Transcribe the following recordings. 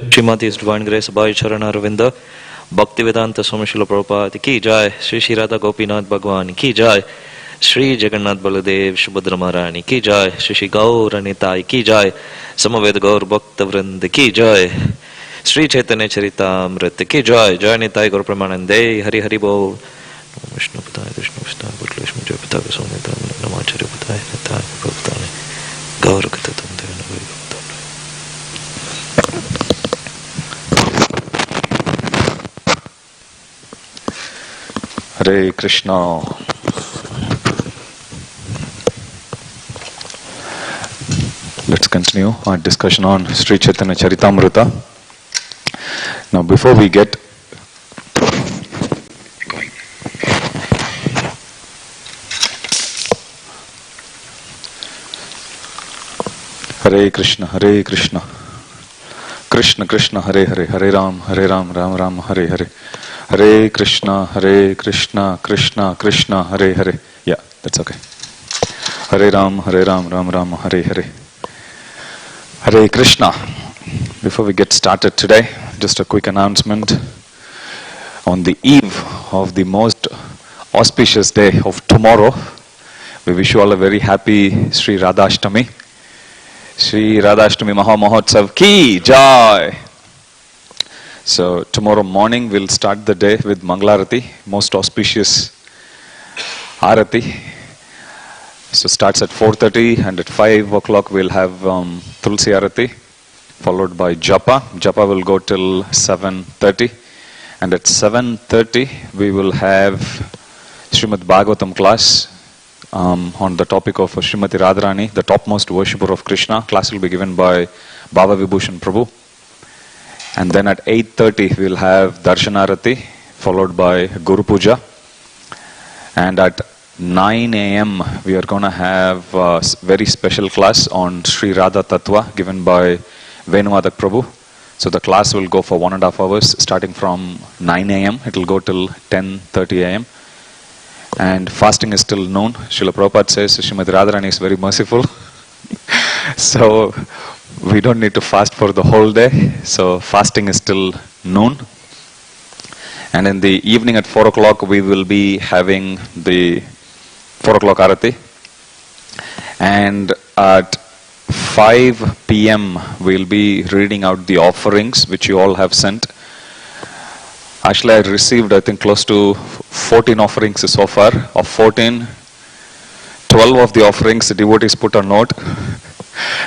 Shrimati His Divine Grace Abhay Charana Ravinda Bhaktivedanta Swami Srila Prabhupada Ki Jai, Shri Shri Radha Gopinath Bhagwan Ki Jai, Shri Jagannath Baladev Subhadra Maharani Ki Jai, Shri Shri Gaur Nitai Ki Jai, Samaved Gaur Bhakta Vrind Ki Jai, Shri Caitanya Caritamrta Ki Jai, Jai Nitai Gaur Pramanande, Hari Hari Bol, Vishnu Patay, Vishnu Vishnu Bhutlesh Mujay Patay Vasonita, Namacharya Patay, Nitai Prabhupada, Gaur Katatam Devana Vaigam. Hare Krishna. Let's continue our discussion on Sri Caitanya Caritamrta. Now, before we get going, Hare Krishna, Hare Krishna, Krishna Krishna, Hare Hare, Hare Ram, Ram Ram, Hare Hare. Hare Krishna, Krishna Krishna, Hare Hare. Yeah, that's okay. Hare Ram, Ram Ram, Hare Hare. Hare Krishna. Before we get started today, just a quick announcement. On the eve of the most auspicious day of tomorrow, we wish you all a very happy Sri Radhashtami. Sri Radhashtami Maha Mahotsav Ki Jai. So tomorrow morning we'll start the day with Mangalarati, most auspicious Arati. So starts at 4:30 and at 5 o'clock we'll have Tulsi Arati, followed by Japa. Japa will go till 7:30, and at 7:30 we will have Srimad Bhagavatam class on the topic of Srimati Radharani, the topmost worshipper of Krishna. Class will be given by Bhava Vibhushan Prabhu. And then at 8:30 we'll have Darshanarati, followed by Guru Puja. And at 9 a.m. we are going to have a very special class on Sri Radha Tattva given by Venuvadak Prabhu. So the class will go for 1.5 hours starting from 9 a.m. It will go till 10:30 a.m. And fasting is till noon. Srila Prabhupada says Srimati Radharani is very merciful. So we don't need to fast for the whole day. So fasting is till noon. And in the evening at 4 o'clock we will be having the 4 o'clock Arati. And at 5 p.m. we'll be reading out the offerings which you all have sent. Actually I received I think close to 14 offerings so far. Of 14, 12 of the offerings the devotees put a note.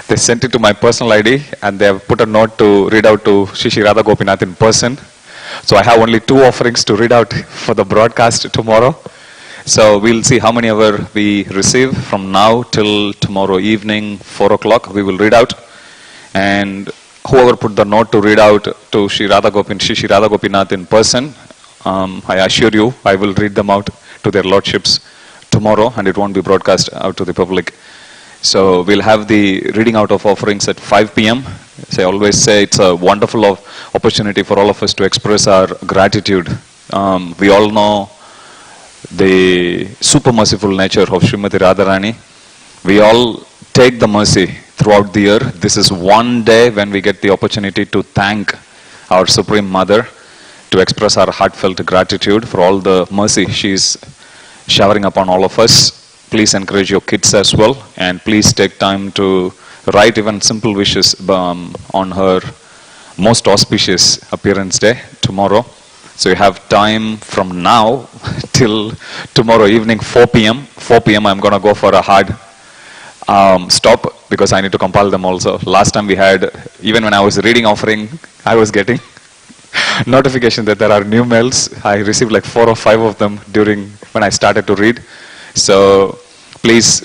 They sent it to my personal ID and they have put a note to read out to Shri Shri Radha Gopinath in person. So I have only 2 offerings to read out for the broadcast tomorrow. So we'll see how many ever we receive from now till tomorrow evening 4 o'clock we will read out. And whoever put the note to read out to Shri Shri Radha Gopinath in person, I assure you I will read them out to their lordships tomorrow and it won't be broadcast out to the public. So we'll have the reading out of offerings at 5 p.m. So I always say it's a wonderful opportunity for all of us to express our gratitude. We all know the super merciful nature of Srimati Radharani. We all take the mercy throughout the year. This is one day when we get the opportunity to thank our Supreme Mother, to express our heartfelt gratitude for all the mercy she's showering upon all of us. Please encourage your kids as well, and please take time to write even simple wishes on her most auspicious appearance day tomorrow. So you have time from now till tomorrow evening 4 p.m. 4 p.m. I'm going to go for a hard stop because I need to compile them also. Last time we had, even when I was reading offering, I was getting notification that there are new mails. I received like 4 or 5 of them during when I started to read. So please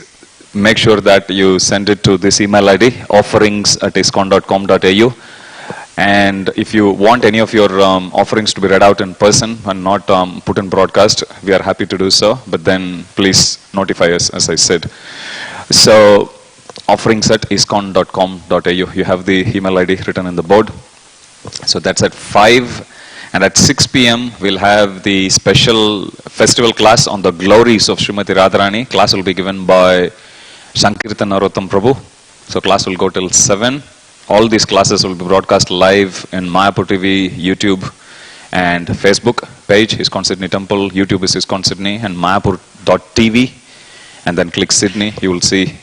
make sure that you send it to this email ID, offerings@iskcon.com.au. And if you want any of your offerings to be read out in person and not put in broadcast, we are happy to do so. But then please notify us, as I said. So offerings@iskcon.com.au. You have the email ID written in the board. So that's at 5. And at 6 p.m. we'll have the special festival class on the glories of Srimati Radharani. Class will be given by Caitanya Caritamrta. So class will go till 7. All these classes will be broadcast live in Mayapur TV, YouTube, and Facebook page, ISKCON Sydney Temple. YouTube is ISKCON Sydney, and Mayapur.tv. And then click Sydney. You will see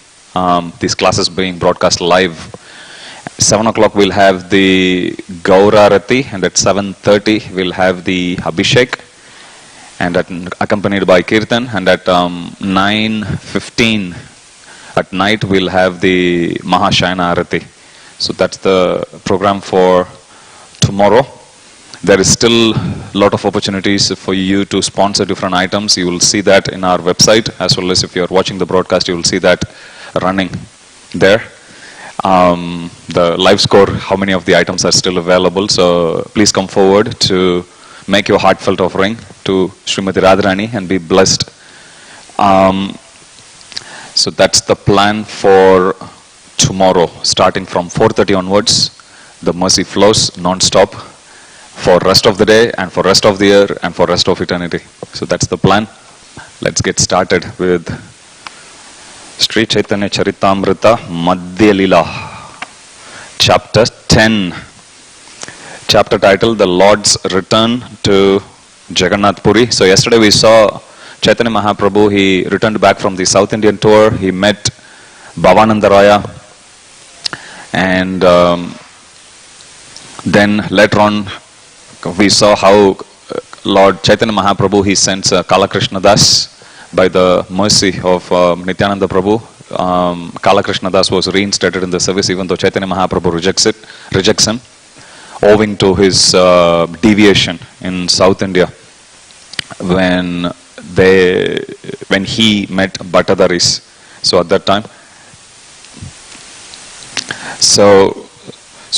these classes being broadcast live. 7 o'clock we'll have the Gaurarati, and at 7:30 we'll have the Abhishek, and accompanied by Kirtan, and at 9:15 at night we'll have the Mahashayana Arati. So that's the program for tomorrow. There is still a lot of opportunities for you to sponsor different items. You will see that in our website, as well as if you're watching the broadcast, you will see that running there. The live score, how many of the items are still available. So please come forward to make your heartfelt offering to Srimati Radharani and be blessed. So that's the plan for tomorrow. Starting from 4:30 onwards, the mercy flows non-stop for rest of the day and for rest of the year and for rest of eternity. So that's the plan. Let's get started with Sri Caitanya Caritamrta, Madhya Lila, Chapter 10. Chapter title, The Lord's Return to Jagannath Puri. So yesterday we saw Chaitanya Mahaprabhu. He returned back from the South Indian tour. He met Bhavananda Raya. And then later on we saw how Lord Chaitanya Mahaprabhu, he sends Kalakrishna Das. By the mercy of Nityananda Prabhu, Kalakrishna Das was reinstated in the service, even though Chaitanya Mahaprabhu rejects him, owing to his deviation in South India when he met Bhattadaris. So at that time, so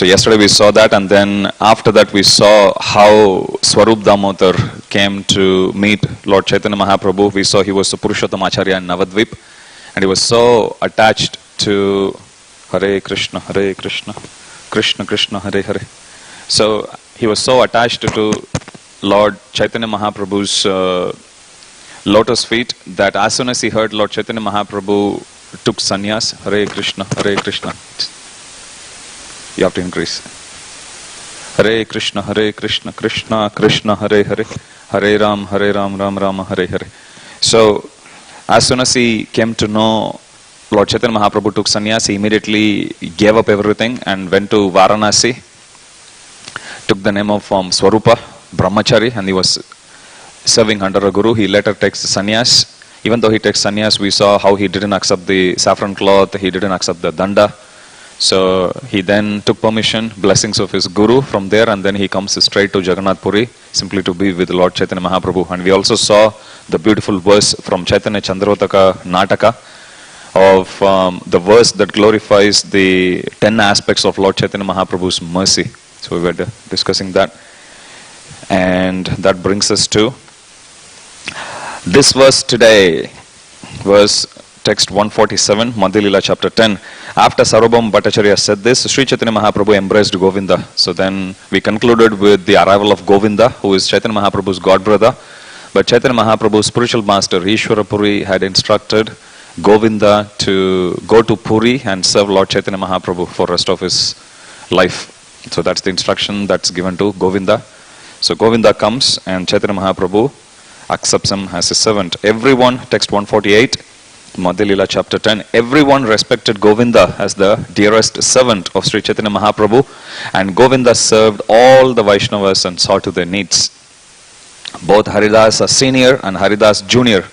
yesterday we saw that, and then after that we saw how Swarup Damodar came to meet Lord Chaitanya Mahaprabhu. We saw he was a Purushottam Acharya in Navadvip, and he was so attached to Hare Krishna, Krishna Krishna, Hare Hare. So he was so attached to Lord Chaitanya Mahaprabhu's lotus feet that as soon as he heard Lord Chaitanya Mahaprabhu took sannyas, Hare Krishna, Krishna. You have to increase. Hare Krishna, Krishna Krishna, Hare Hare, Hare Ram, Ram Rama, Hare Hare. So, as soon as he came to know Lord Chaitanya Mahaprabhu took sannyas, he immediately gave up everything and went to Varanasi, took the name of Swarupa, Brahmachari, and he was serving under a guru. He later takes sannyas. Even though he takes sannyas, we saw how he didn't accept the saffron cloth, he didn't accept the danda. So he then took permission, blessings of his guru from there, and then he comes straight to Jagannath Puri, simply to be with Lord Chaitanya Mahaprabhu. And we also saw the beautiful verse from Chaitanya Chandrotaka Nataka of the verse that glorifies the 10 aspects of Lord Chaitanya Mahaprabhu's mercy. So we were discussing that. And that brings us to this verse today, verse text 147, Madhya Lila chapter 10. After Sarvabhauma Bhattacharya said this, Sri Chaitanya Mahaprabhu embraced Govinda. So then we concluded with the arrival of Govinda, who is Chaitanya Mahaprabhu's god brother. But Chaitanya Mahaprabhu's spiritual master, Ishvara Puri, had instructed Govinda to go to Puri and serve Lord Chaitanya Mahaprabhu for the rest of his life. So that's the instruction that's given to Govinda. So Govinda comes and Chaitanya Mahaprabhu accepts him as his servant. Everyone, text 148, Madhya Lila chapter 10, everyone respected Govinda as the dearest servant of Sri Chaitanya Mahaprabhu, and Govinda served all the Vaishnavas and saw to their needs. Both Haridas Senior and Haridas Junior,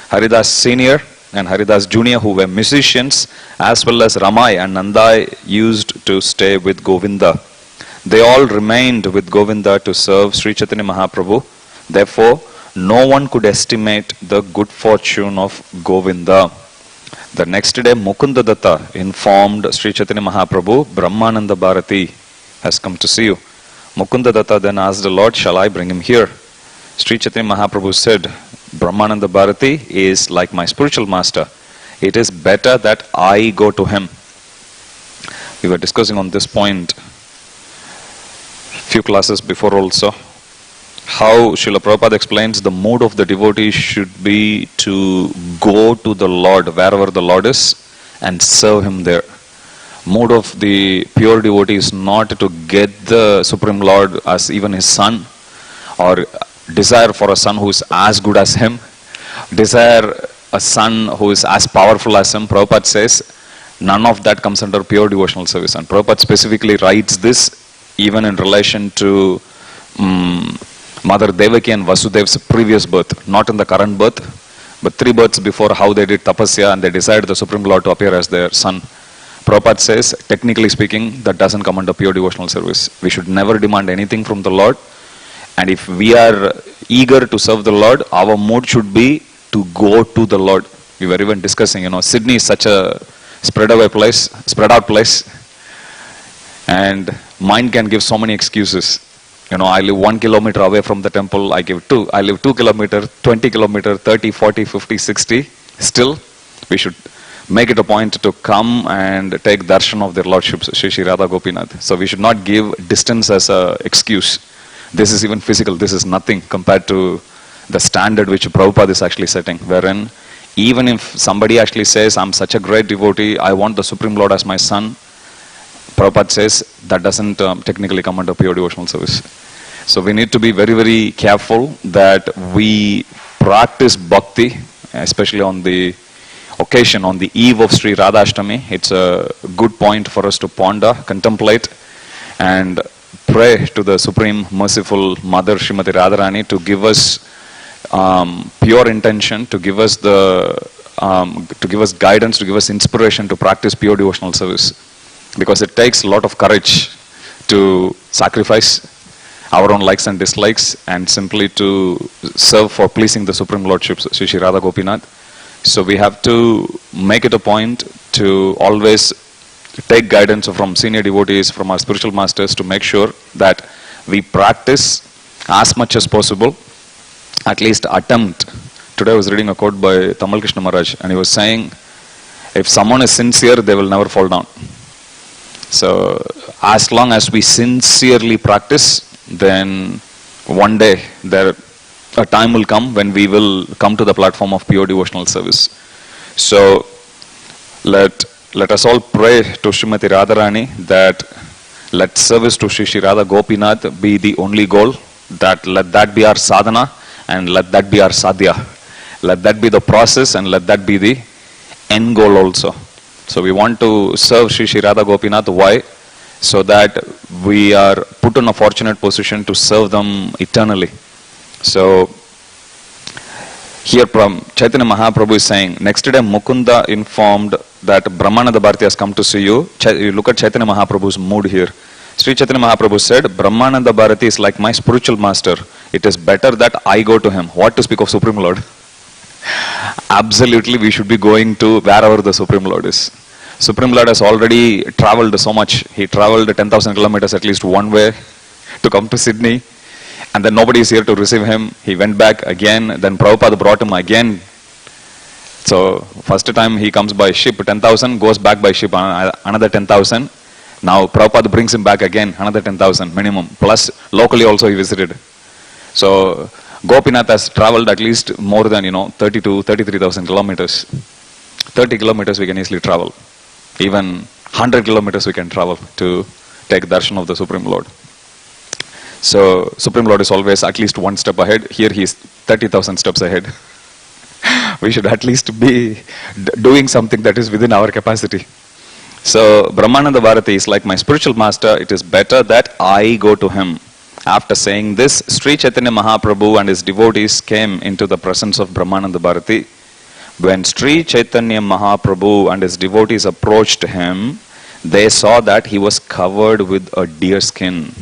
Haridas Senior and Haridas Junior, who were musicians, as well as Ramai and Nandai, used to stay with Govinda. They all remained with Govinda to serve Sri Chaitanya Mahaprabhu. Therefore, no one could estimate the good fortune of Govinda. The next day, Mukunda Datta informed Sri Chaitanya Mahaprabhu, Brahmananda Bharati has come to see you. Mukunda Datta then asked the Lord, shall I bring him here? Sri Chaitanya Mahaprabhu said, Brahmananda Bharati is like my spiritual master. It is better that I go to him. We were discussing on this point few classes before also. how Srila Prabhupada explains the mood of the devotee should be to go to the Lord wherever the Lord is and serve Him there. Mood of the pure devotee is not to get the Supreme Lord as even his son, or desire for a son who is as good as him, desire a son who is as powerful as him. Prabhupada says none of that comes under pure devotional service. And Prabhupada specifically writes this even in relation to Mother Devaki and Vasudev's previous birth, not in the current birth, but 3 births before, how they did tapasya and they desired the Supreme Lord to appear as their son. Prabhupada says, technically speaking, that doesn't come under pure devotional service. We should never demand anything from the Lord. And if we are eager to serve the Lord, our mood should be to go to the Lord. We were even discussing, Sydney is such a spread out place. And mind can give so many excuses. I live 1 kilometer away from the temple. I live 2 kilometers, 20 kilometers, 30, 40, 50, 60. Still, we should make it a point to come and take darshan of their lordships, Shri Radha Gopinath. So we should not give distance as an excuse. This is even physical. This is nothing compared to the standard which Prabhupada is actually setting, wherein even if somebody actually says, I'm such a great devotee, I want the Supreme Lord as my son, Prabhupada says that doesn't technically come under pure devotional service. So we need to be very, very careful that we practice bhakti, especially on the occasion, on the eve of Sri Radhashtami. It's a good point for us to ponder, contemplate, and pray to the Supreme Merciful Mother Srimati Radharani to give us pure intention, to give us guidance, to give us inspiration to practice pure devotional service. Because it takes a lot of courage to sacrifice our own likes and dislikes and simply to serve for pleasing the Supreme Lordships, Shri Radha Gopinath. So we have to make it a point to always take guidance from senior devotees, from our spiritual masters, to make sure that we practice as much as possible, at least attempt. Today I was reading a quote by Tamal Krishna Maharaj, and he was saying, if someone is sincere, they will never fall down. So as long as we sincerely practice, then one day a time will come when we will come to the platform of pure devotional service. So let us all pray to Srimati Radharani that let service to Shri Radha Gopinath be the only goal, that let that be our sadhana and let that be our sadhya. Let that be the process and let that be the end goal also. So we want to serve Shri Radha Gopinath. Why? So that we are put in a fortunate position to serve them eternally. So here from Chaitanya Mahaprabhu is saying, next day Mukunda informed that Brahmananda Bharati has come to see you. You look at Chaitanya Mahaprabhu's mood here. Sri Chaitanya Mahaprabhu said, Brahmananda Bharati is like my spiritual master. It is better that I go to him. What to speak of Supreme Lord? Absolutely, we should be going to wherever the Supreme Lord is. Supreme Lord has already traveled so much. He traveled 10,000 kilometers at least one way to come to Sydney. And then nobody is here to receive him. He went back again. Then Prabhupada brought him again. So first time he comes by ship, 10,000, goes back by ship, another 10,000. Now Prabhupada brings him back again, another 10,000 minimum. Plus locally also he visited. So Gopinath has traveled at least more than 30 to 33,000 kilometers. 30 kilometers we can easily travel. Even 100 kilometers we can travel to take darshan of the Supreme Lord. So Supreme Lord is always at least one step ahead. Here he is 30,000 steps ahead. We should at least be doing something that is within our capacity. So Brahmananda Bharati is like my spiritual master. It is better that I go to him. After saying this, Sri Chaitanya Mahaprabhu and his devotees came into the presence of Brahmananda Bharati. When Sri Chaitanya Mahaprabhu and his devotees approached him, they saw that he was covered with a deer skin.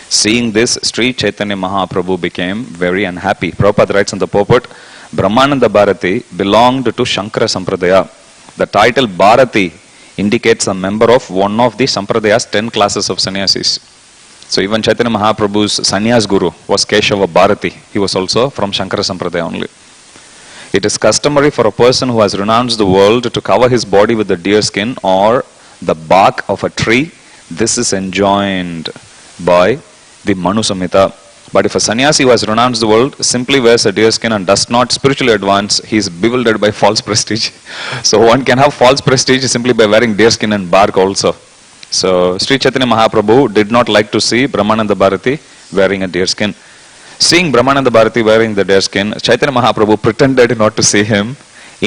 Seeing this, Sri Chaitanya Mahaprabhu became very unhappy. Prabhupada writes in the purport, Brahmananda Bharati belonged to Shankara Sampradaya. The title Bharati indicates a member of one of the Sampradaya's 10 classes of sannyasis. So even Chaitanya Mahaprabhu's sannyas guru was Keshava Bharati. He was also from Shankara Sampradaya only. It is customary for a person who has renounced the world to cover his body with the deer skin or the bark of a tree. This is enjoined by the Manu Samhita. But if a sannyasi who has renounced the world simply wears a deer skin and does not spiritually advance, he is bewildered by false prestige. So one can have false prestige simply by wearing deer skin and bark also. So Sri Chaitanya Mahaprabhu did not like to see Brahmananda Bharati wearing a deer skin. Seeing Brahmananda Bharati wearing the deer skin, Chaitanya Mahaprabhu pretended not to see him.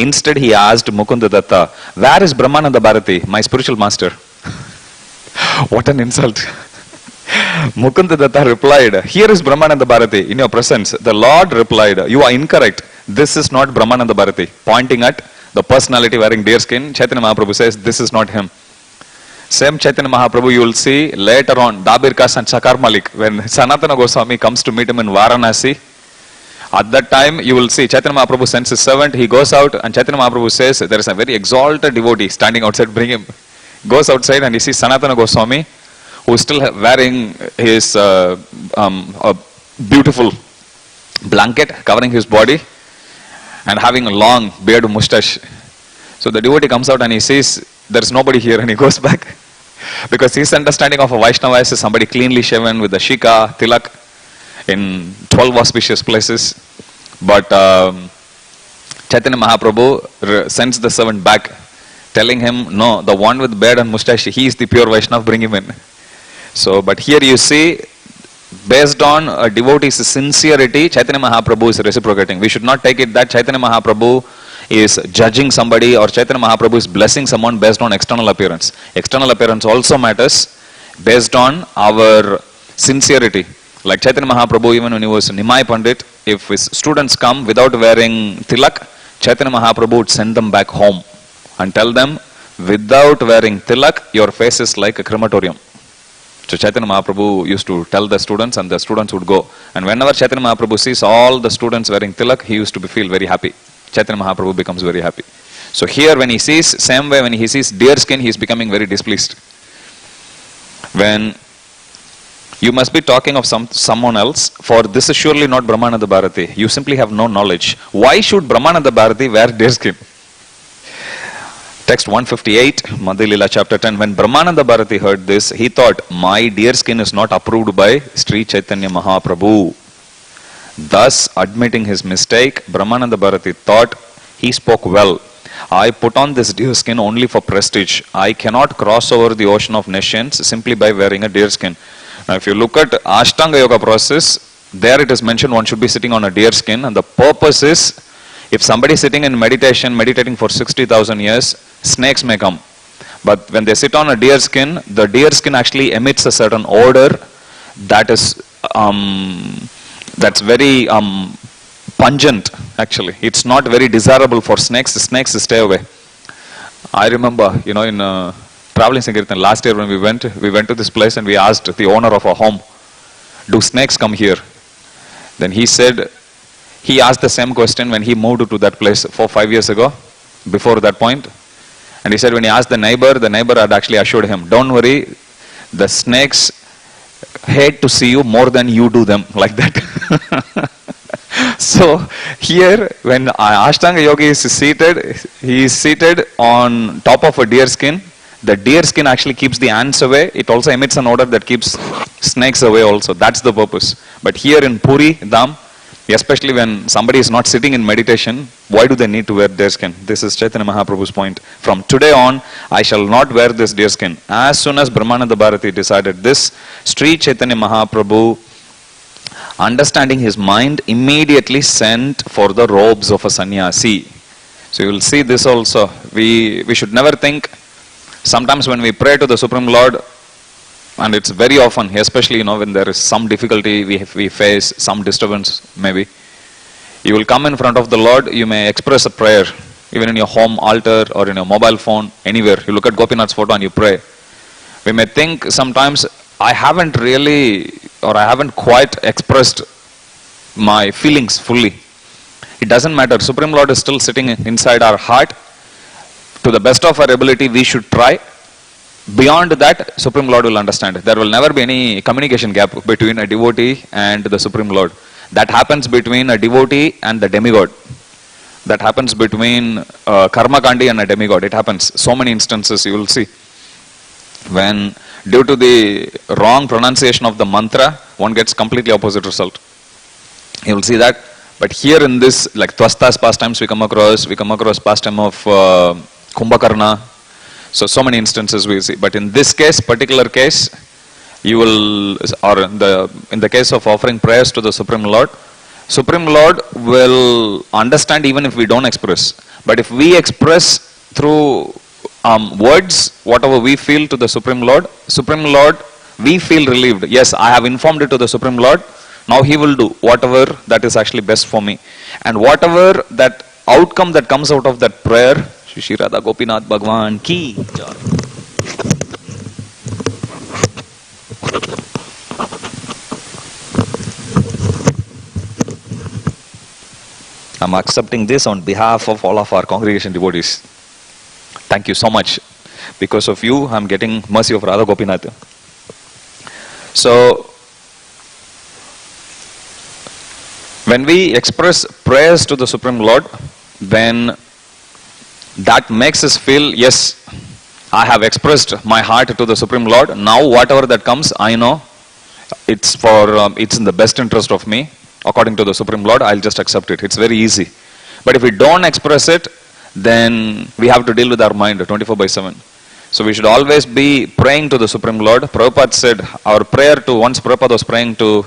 Instead he asked Mukunda Datta, "Where is Brahmananda Bharati, my spiritual master?" What an insult. Mukunda Datta replied, "Here is Brahmananda Bharati in your presence." The Lord replied, "You are incorrect. This is not Brahmananda Bharati." Pointing at the personality wearing deer skin, Chaitanya Mahaprabhu says, "This is not him." Same Chaitanya Mahaprabhu you will see later on, Dabirkas and Sakar Malik, when Sanatana Goswami comes to meet him in Varanasi. At that time, you will see Chaitanya Mahaprabhu sends his servant, he goes out and Chaitanya Mahaprabhu says, there is a very exalted devotee standing outside, bring him. Goes outside and he sees Sanatana Goswami, who is still wearing his a beautiful blanket covering his body and having a long beard mustache. So the devotee comes out and he says, there is nobody here, and he goes back. Because his understanding of a Vaishnava is somebody cleanly shaven with the shika, tilak, in 12 auspicious places. But Chaitanya Mahaprabhu sends the servant back, telling him, no, the one with beard and mustache, he is the pure Vaishnava, bring him in. So, but here you see, based on a devotee's sincerity, Chaitanya Mahaprabhu is reciprocating. We should not take it that Chaitanya Mahaprabhu is judging somebody or Chaitanya Mahaprabhu is blessing someone based on external appearance. External appearance also matters based on our sincerity. Like Chaitanya Mahaprabhu, even when he was Nimai Pandit, if his students come without wearing tilak, Chaitanya Mahaprabhu would send them back home and tell them, without wearing tilak, your face is like a crematorium. So Chaitanya Mahaprabhu used to tell the students and the students would go. And whenever Chaitanya Mahaprabhu sees all the students wearing tilak, he used to feel very happy. Chaitanya Mahaprabhu becomes very happy. So here when he sees, same way when he sees deer skin, he is becoming very displeased. When you must be talking of someone else, for this is surely not Brahmananda Bharati. You simply have no knowledge. Why should Brahmananda Bharati wear deer skin? Text 158, Madhya Lila chapter 10. When Brahmananda Bharati heard this, he thought, my deer skin is not approved by Sri Chaitanya Mahaprabhu. Thus, admitting his mistake, Brahmananda Bharati thought, he spoke well. I put on this deer skin only for prestige. I cannot cross over the ocean of nations simply by wearing a deer skin. Now, if you look at Ashtanga Yoga process, there it is mentioned one should be sitting on a deer skin, and the purpose is, if somebody is sitting in meditation, meditating for 60,000 years, snakes may come. But when they sit on a deer skin, the deer skin actually emits a certain odor that is that's very pungent actually. It's not very desirable for snakes. The snakes stay away. I remember, in traveling Sankirtan last year when we went to this place and we asked the owner of our home, do snakes come here? Then he said, he asked the same question when he moved to that place 4-5 years ago, before that point. And he said when he asked the neighbor had actually assured him, don't worry, the snakes hate to see you more than you do them, like that. So here when Ashtanga Yogi is seated, he is seated on top of a deer skin. The deer skin actually keeps the ants away. It also emits an odor that keeps snakes away also. That's the purpose. But here in Puri, Dham, especially when somebody is not sitting in meditation, why do they need to wear deer skin? This is Chaitanya Mahaprabhu's point. From today on, I shall not wear this deer skin. As soon as Brahmananda Bharati decided this, Sri Chaitanya Mahaprabhu, understanding his mind, immediately sent for the robes of a sannyasi. So you will see this also. We should never think, sometimes when we pray to the Supreme Lord, and it's very often, especially when there is some difficulty we face, some disturbance maybe, you will come in front of the Lord, you may express a prayer, even in your home altar or in your mobile phone, anywhere. You look at Gopinath's photo and you pray. We may think sometimes, I haven't quite expressed my feelings fully. It doesn't matter. Supreme Lord is still sitting inside our heart. To the best of our ability, we should try. Beyond that, Supreme Lord will understand. There will never be any communication gap between a devotee and the Supreme Lord. That happens between a devotee and the demigod. That happens between Karmakandi and a demigod. It happens. So many instances you will see. When Due to the wrong pronunciation of the mantra, one gets completely opposite result. You will see that. But here in this, like Twasta's pastimes we come across pastime of Kumbhakarna. So many instances we see. But in this case, particular case, you will, or in the case of offering prayers to the Supreme Lord will understand even if we don't express. But if we express through words, whatever we feel to the Supreme Lord, we feel relieved. Yes, I have informed it to the Supreme Lord. Now He will do whatever that is actually best for me. And whatever that outcome that comes out of that prayer, Shri Radha Gopinath Bhagwan ki jai. I'm accepting this on behalf of all of our congregation devotees. Thank you so much. Because of you, I'm getting mercy of Radha Gopinath. So, when we express prayers to the Supreme Lord, then that makes us feel, yes, I have expressed my heart to the Supreme Lord. Now whatever that comes, I know it's in the best interest of me. According to the Supreme Lord, I'll just accept it. It's very easy. But if we don't express it, then we have to deal with our mind 24/7. So we should always be praying to the Supreme Lord. Prabhupada said, our prayer to, once Prabhupada was praying to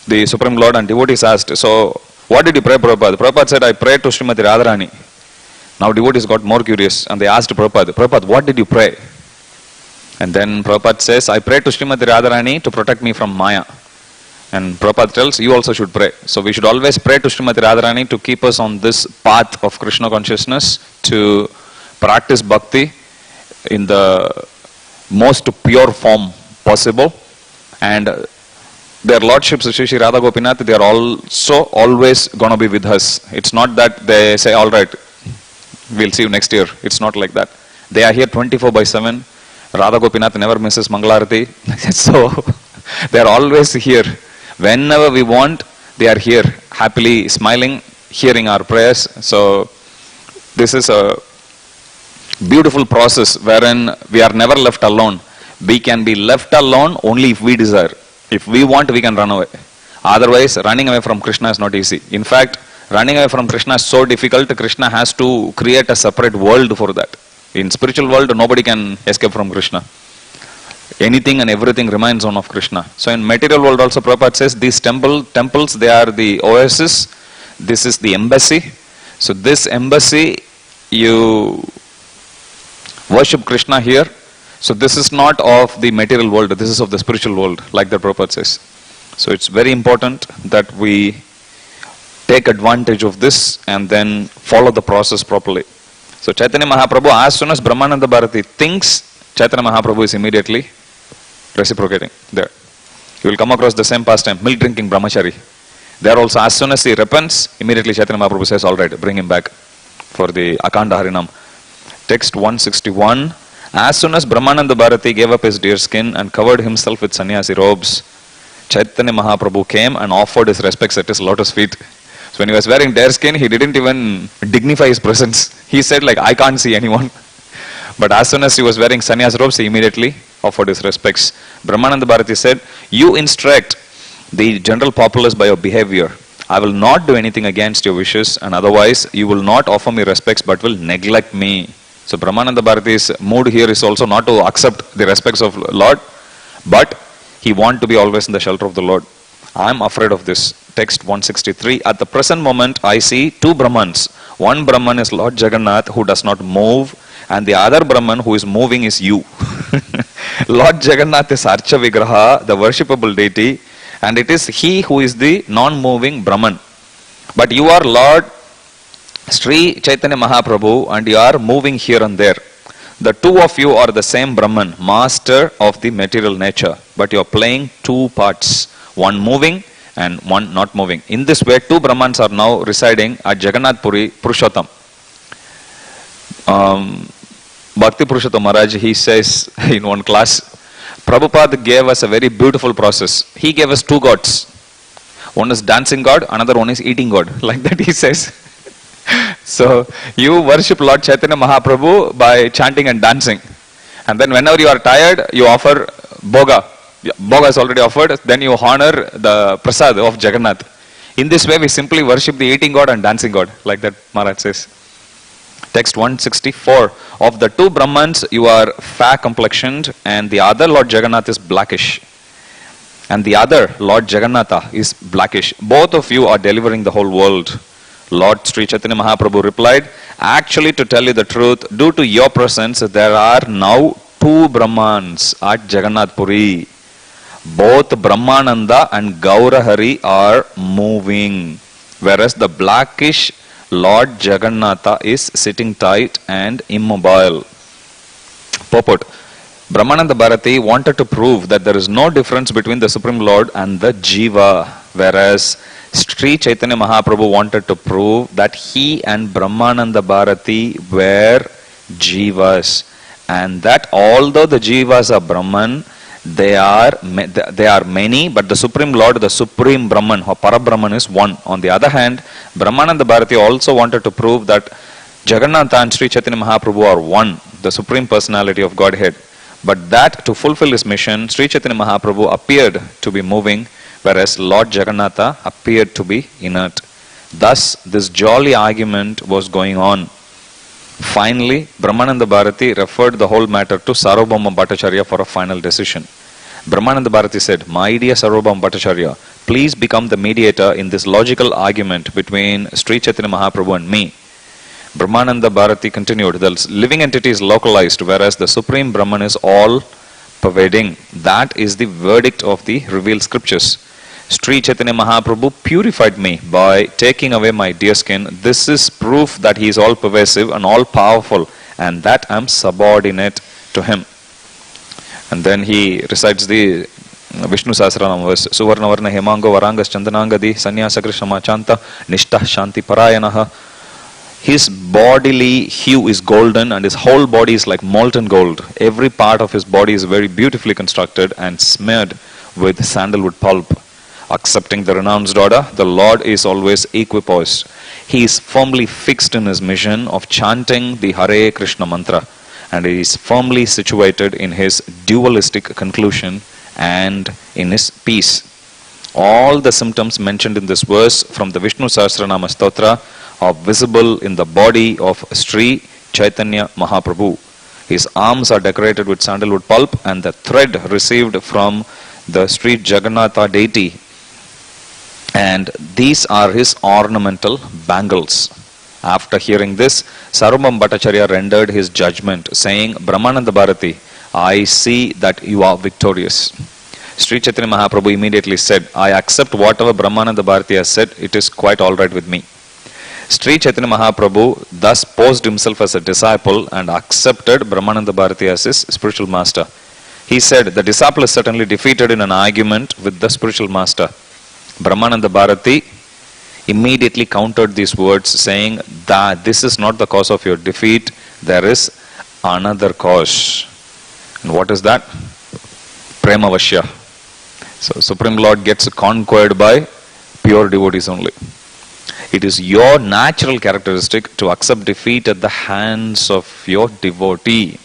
the Supreme Lord and devotees asked, so what did you pray, Prabhupada? Prabhupada said, I prayed to Srimati Radharani. Now devotees got more curious and they asked Prabhupada, what did you pray? And then Prabhupada says, I prayed to Srimati Radharani to protect me from Maya. And Prabhupada tells, you also should pray. So we should always pray to Srimati Radharani to keep us on this path of Krishna consciousness, to practice bhakti in the most pure form possible. And their lordships, Shri Radha Gopinath, they are also always going to be with us. It's not that they say, all right, we'll see you next year. It's not like that. They are here 24/7. Radha Gopinath never misses Mangalarati. So they are always here. Whenever we want, they are here, happily smiling, hearing our prayers. So this is a beautiful process wherein we are never left alone. We can be left alone only if we desire. If we want, we can run away. Otherwise, running away from Krishna is not easy. In fact, running away from Krishna is so difficult, Krishna has to create a separate world for that. In spiritual world, nobody can escape from Krishna. Anything and everything remains one of Krishna. So in material world also, Prabhupada says, these temples, they are the oasis. This is the embassy. So this embassy, you worship Krishna here. So this is not of the material world, this is of the spiritual world, like the Prabhupada says. So it's very important that we take advantage of this and then follow the process properly. So Chaitanya Mahaprabhu, as soon as Brahmananda Bharati thinks, Chaitanya Mahaprabhu is immediately reciprocating there. You will come across the same pastime, milk drinking brahmachari. There also, as soon as he repents, immediately Chaitanya Mahaprabhu says, all right, bring him back for the Akanda Harinam. Text 161. As soon as Brahmananda Bharati gave up his deer skin and covered himself with sannyasi robes, Chaitanya Mahaprabhu came and offered his respects at his lotus feet. So when he was wearing deer skin, he didn't even dignify his presence. He said, like, I can't see anyone. But as soon as he was wearing sannyas robes, he immediately offered his respects. Brahmananda Bharati said, you instruct the general populace by your behavior. I will not do anything against your wishes, and otherwise you will not offer me respects but will neglect me. So Brahmananda Bharati's mood here is also not to accept the respects of Lord, but he wants to be always in the shelter of the Lord. I am afraid of this. Text 163. At the present moment, I see two Brahmans. One Brahman is Lord Jagannath, who does not move, and the other Brahman who is moving is you. Lord Jagannath is Archa Vigraha, the worshipable deity, and it is he who is the non-moving Brahman. But you are Lord Sri Chaitanya Mahaprabhu, and you are moving here and there. The two of you are the same Brahman, master of the material nature, but you are playing two parts, one moving and one not moving. In this way, two Brahmans are now residing at Jagannath Puri, Purushottam. Bhakti Purushottam Maharaj, he says in one class, Prabhupada gave us a very beautiful process. He gave us two gods. One is dancing god, another one is eating god. Like that he says. So you worship Lord Chaitanya Mahaprabhu by chanting and dancing. And then whenever you are tired, you offer bhoga. Bhoga is already offered, then you honor the prasad of Jagannath. In this way, we simply worship the eating god and dancing god, like that Maharaj says. Text 164. Of the two Brahmans, you are fair complexioned, and the other Lord Jagannath is blackish. And the other, Lord Jagannatha, is blackish. Both of you are delivering the whole world. Lord Sri Chaitanya Mahaprabhu replied, actually, to tell you the truth, due to your presence, there are now two Brahmans at Jagannath Puri. Both Brahmananda and Gaurahari are moving, whereas the blackish Lord Jagannatha is sitting tight and immobile. Purport. Brahmananda Bharati wanted to prove that there is no difference between the Supreme Lord and the Jiva, whereas Sri Chaitanya Mahaprabhu wanted to prove that he and Brahmananda Bharati were Jivas, and that although the Jivas are Brahman, they are many, but the Supreme Lord, the Supreme Brahman or Parabrahman is one. On the other hand, Brahmananda Bharati also wanted to prove that Jagannatha and Sri Chaitanya Mahaprabhu are one, the Supreme Personality of Godhead. But that to fulfill his mission, Sri Chaitanya Mahaprabhu appeared to be moving, whereas Lord Jagannatha appeared to be inert. Thus, this jolly argument was going on. Finally, Brahmananda Bharati referred the whole matter to Sarvabhauma Bhattacharya for a final decision. Brahmananda Bharati said, my dear Sarvabhauma Bhattacharya, please become the mediator in this logical argument between Sri Chaitanya Mahaprabhu and me. Brahmananda Bharati continued, the living entity is localized, whereas the Supreme Brahman is all pervading. That is the verdict of the revealed scriptures. Sri Chaitanya Mahaprabhu purified me by taking away my deer skin. This is proof that he is all pervasive and all powerful, and that I am subordinate to him. And then he recites the Vishnu Sahasranam verse. Suvarna Varna Hemango Varangas Chandanangadi Sanyasa Krishna Machanta Nishtah Shanti Parayanaha. His bodily hue is golden and his whole body is like molten gold. Every part of his body is very beautifully constructed and smeared with sandalwood pulp. Accepting the renounced order, the Lord is always equipoised. He is firmly fixed in his mission of chanting the Hare Krishna mantra, and he is firmly situated in his dualistic conclusion and in his peace. All the symptoms mentioned in this verse from the Vishnu Sahasranama Stotra are visible in the body of Sri Chaitanya Mahaprabhu. His arms are decorated with sandalwood pulp, and the thread received from the Sri Jagannatha deity, and these are his ornamental bangles. After hearing this, Sarvabhauma Bhattacharya rendered his judgment, saying, Brahmananda Bharati, I see that you are victorious. Sri Chaitanya Mahaprabhu immediately said, I accept whatever Brahmananda Bharati has said, it is quite alright with me. Sri Chaitanya Mahaprabhu thus posed himself as a disciple and accepted Brahmananda Bharati as his spiritual master. He said, the disciple is certainly defeated in an argument with the spiritual master. Brahmananda Bharati immediately countered these words, saying that this is not the cause of your defeat, there is another cause. And what is that? Prema Vashya. So Supreme Lord gets conquered by pure devotees only. It is your natural characteristic to accept defeat at the hands of your devotee.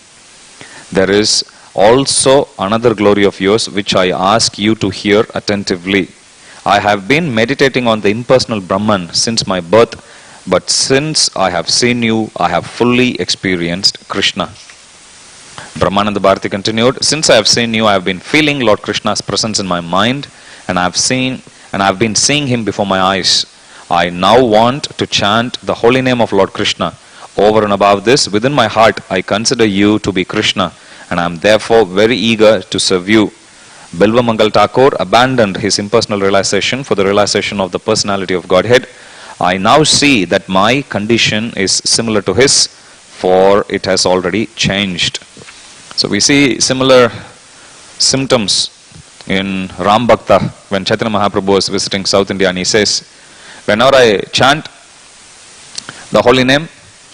There is also another glory of yours which I ask you to hear attentively. I have been meditating on the impersonal Brahman since my birth, but since I have seen you, I have fully experienced Krishna. Brahmananda Bharati continued, since I have seen you, I have been feeling Lord Krishna's presence in my mind, and I have been seeing him before my eyes. I now want to chant the holy name of Lord Krishna. Over and above this, within my heart, I consider you to be Krishna, and I am therefore very eager to serve you. Bilva Mangal Thakur abandoned his impersonal realization for the realization of the personality of Godhead. I now see that my condition is similar to his, for it has already changed. So we see similar symptoms in Ram Bhakta when Chaitanya Mahaprabhu was visiting South India, and he says, whenever I chant the holy name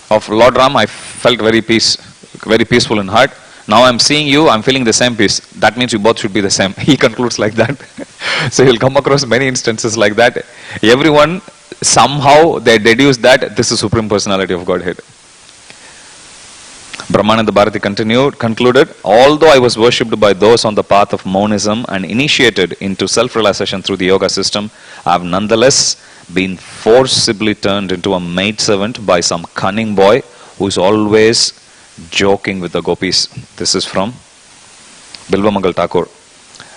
of Lord Ram, I felt very peaceful in heart. Now I'm seeing you, I'm feeling the same peace. That means you both should be the same. He concludes like that. So you'll come across many instances like that. Everyone, somehow they deduce that this is Supreme Personality of Godhead. Brahmananda Bharati concluded, although I was worshipped by those on the path of monism and initiated into self-realization through the yoga system, I have nonetheless been forcibly turned into a maidservant by some cunning boy who is always joking with the gopis. This is from Bilvamangal Thakur.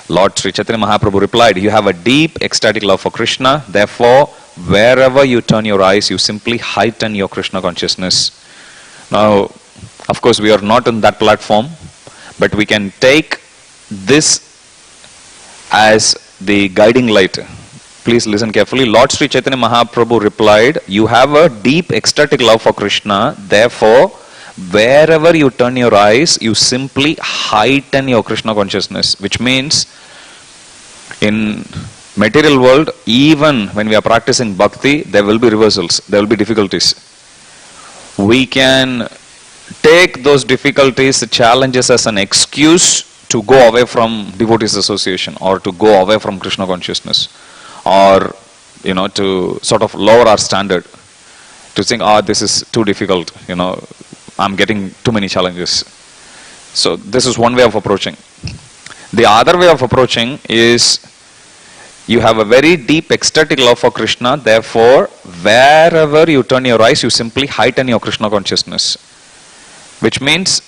Lord Sri Chaitanya Mahaprabhu replied, you have a deep ecstatic love for Krishna, therefore wherever you turn your eyes, you simply heighten your Krishna consciousness. Now, of course, we are not on that platform, but we can take this as the guiding light. Please listen carefully. Lord Sri Chaitanya Mahaprabhu replied, you have a deep ecstatic love for Krishna, therefore wherever you turn your eyes, you simply heighten your Krishna consciousness, which means in material world, even when we are practicing bhakti, there will be reversals, there will be difficulties. We can take those difficulties, challenges as an excuse to go away from devotees association or to go away from Krishna consciousness, or to sort of lower our standard, to think, this is too difficult, I'm getting too many challenges. So this is one way of approaching. The other way of approaching is you have a very deep ecstatic love for Krishna, therefore wherever you turn your eyes, you simply heighten your Krishna consciousness. Which means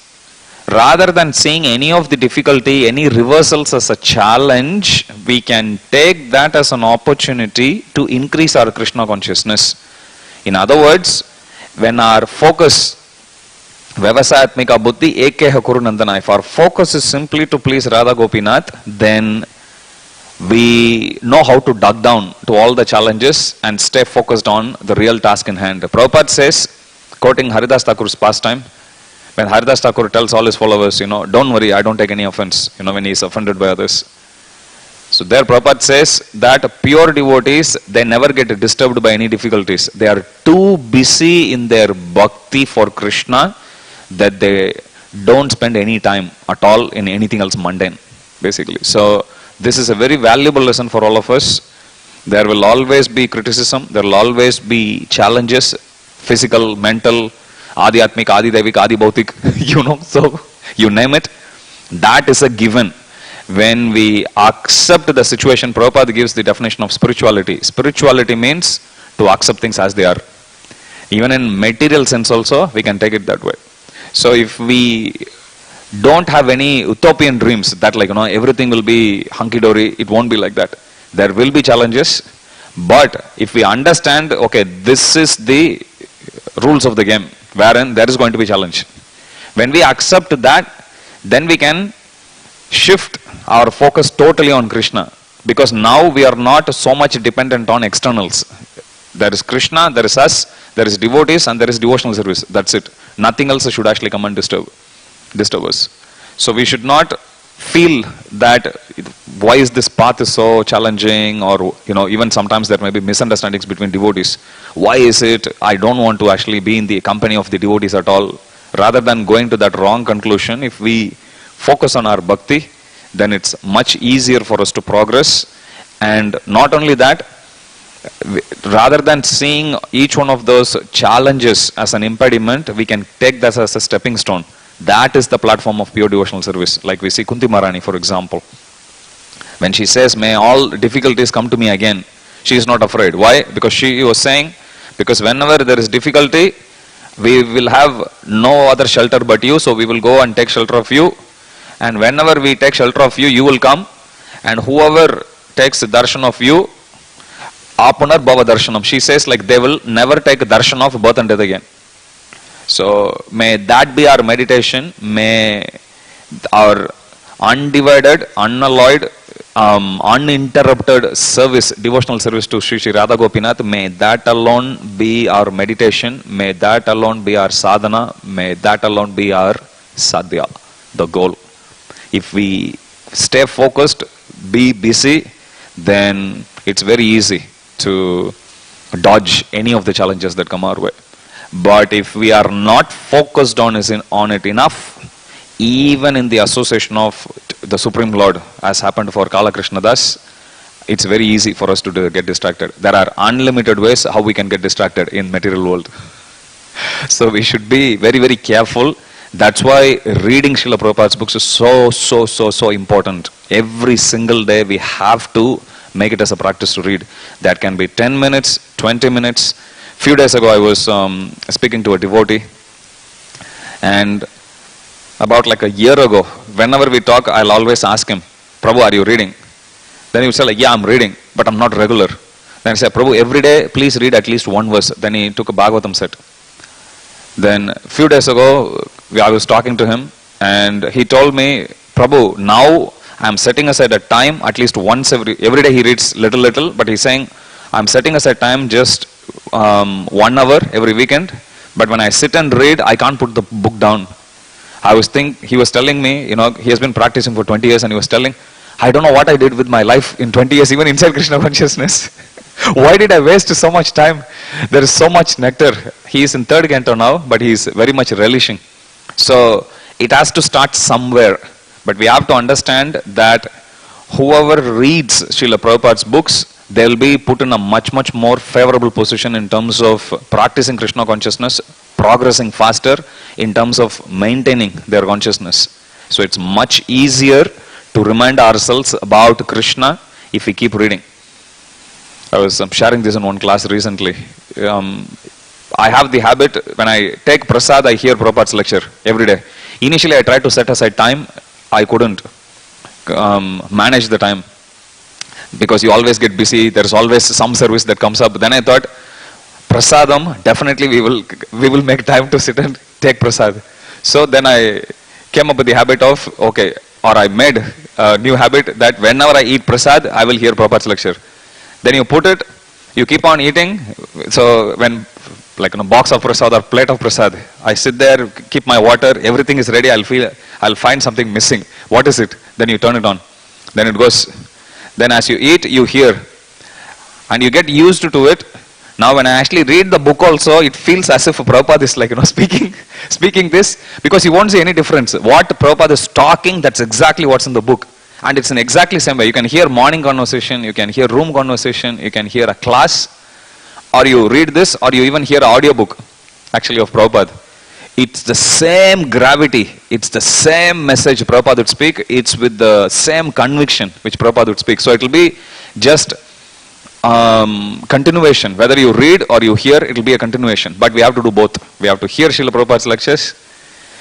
rather than seeing any of the difficulty, any reversals as a challenge, we can take that as an opportunity to increase our Krishna consciousness. In other words, when our focus, Vyavasayatmika buddhi ekeha kuru nandana, if our focus is simply to please Radha Gopinath, then we know how to duck down to all the challenges and stay focused on the real task in hand. Prabhupada says, quoting Haridas Thakur's pastime, when Haridas Thakur tells all his followers, don't worry, I don't take any offense, when he is offended by others. So there Prabhupada says that pure devotees, they never get disturbed by any difficulties. They are too busy in their bhakti for Krishna that they don't spend any time at all in anything else mundane, basically. So this is a very valuable lesson for all of us. There will always be criticism, there will always be challenges, physical, mental, Adhyatmik, Adidevik, Adibhautik, so you name it. That is a given. When we accept the situation, Prabhupada gives the definition of spirituality. Spirituality means to accept things as they are. Even in material sense also, we can take it that way. So if we don't have any utopian dreams that everything will be hunky-dory, it won't be like that. There will be challenges, but if we understand, okay, this is the rules of the game, wherein there is going to be challenge. When we accept that, then we can shift our focus totally on Krishna, because now we are not so much dependent on externals. There is Krishna, there is us, there is devotees, and there is devotional service. That's it. Nothing else should actually come and disturb us. So we should not feel that why is this path is so challenging, or even sometimes there may be misunderstandings between devotees. Why is it I don't want to actually be in the company of the devotees at all? Rather than going to that wrong conclusion, if we focus on our bhakti, then it's much easier for us to progress. And not only that, rather than seeing each one of those challenges as an impediment, we can take that as a stepping stone. That is the platform of pure devotional service. Like we see Kunti Maharani, for example. When she says, may all difficulties come to me again, she is not afraid. Why? Because she was saying, because whenever there is difficulty, we will have no other shelter but you, so we will go and take shelter of you. And whenever we take shelter of you, you will come. And whoever takes the darshan of you, Apunar Bhava Darshanam. She says they will never take darshan of birth and death again. So may that be our meditation. May our undivided, unalloyed, uninterrupted service, devotional service to Sri Sri Radha Gopinath, may that alone be our meditation. May that alone be our sadhana. May that alone be our sadhya, the goal. If we stay focused, be busy, then it's very easy to dodge any of the challenges that come our way. But if we are not focused on it enough, even in the association of the Supreme Lord, as happened for Kala Krishna Das, it's very easy for us to get distracted. There are unlimited ways how we can get distracted in material world. So we should be very, very careful That's why reading Srila Prabhupada's books is so important. Every single day we have to make it as a practice to read. That can be 10 minutes, 20 minutes. Few days ago I was speaking to a devotee, and about like a year ago, whenever we talk, I'll always ask him, Prabhu, are you reading? Then he would say like, yeah, I'm reading, but I'm not regular. Then I said, Prabhu, every day please read at least one verse. Then he took a Bhagavatam set. Then a few days ago, I was talking to him, and he told me, Prabhu, now I'm setting aside a time, at least once every day he reads little, but he's saying, I'm setting aside time just 1 hour every weekend, but when I sit and read, I can't put the book down. He was telling me, he has been practicing for 20 years, and he was telling, I don't know what I did with my life in 20 years, even inside Krishna consciousness. Why did I waste so much time? There is so much nectar. He is in 3rd canto now, but he is very much relishing. So it has to start somewhere. But we have to understand that whoever reads Srila Prabhupada's books, they will be put in a much more favorable position in terms of practicing Krishna consciousness, progressing faster in terms of maintaining their consciousness. So it's much easier to remind ourselves about Krishna if we keep reading. I was sharing this in one class recently. I have the habit, when I take prasad, I hear Prabhupada's lecture every day. Initially I tried to set aside time. I couldn't manage the time, because you always get busy. There's always some service that comes up. Then I thought, prasadam, definitely we will make time to sit and take prasad. So then I came up with the habit of, I made a new habit that whenever I eat prasad, I will hear Prabhupada's lecture. Then you put it, you keep on eating. So when, like in a box of prasad or plate of prasad, I sit there, keep my water, everything is ready, I'll find something missing. What is it? Then you turn it on. Then it goes. Then as you eat, you hear. And you get used to it. Now when I actually read the book also, it feels as if Prabhupada is like, speaking this, because you won't see any difference. What Prabhupada is talking, that's exactly what's in the book. And it's in exactly same way. You can hear morning conversation, you can hear room conversation, you can hear a class, or you read this, or you even hear an audiobook, actually, of Prabhupada. It's the same gravity, it's the same message Prabhupada would speak, it's with the same conviction which Prabhupada would speak. So it will be just continuation. Whether you read or you hear, it will be a continuation. But we have to do both. We have to hear Srila Prabhupada's lectures,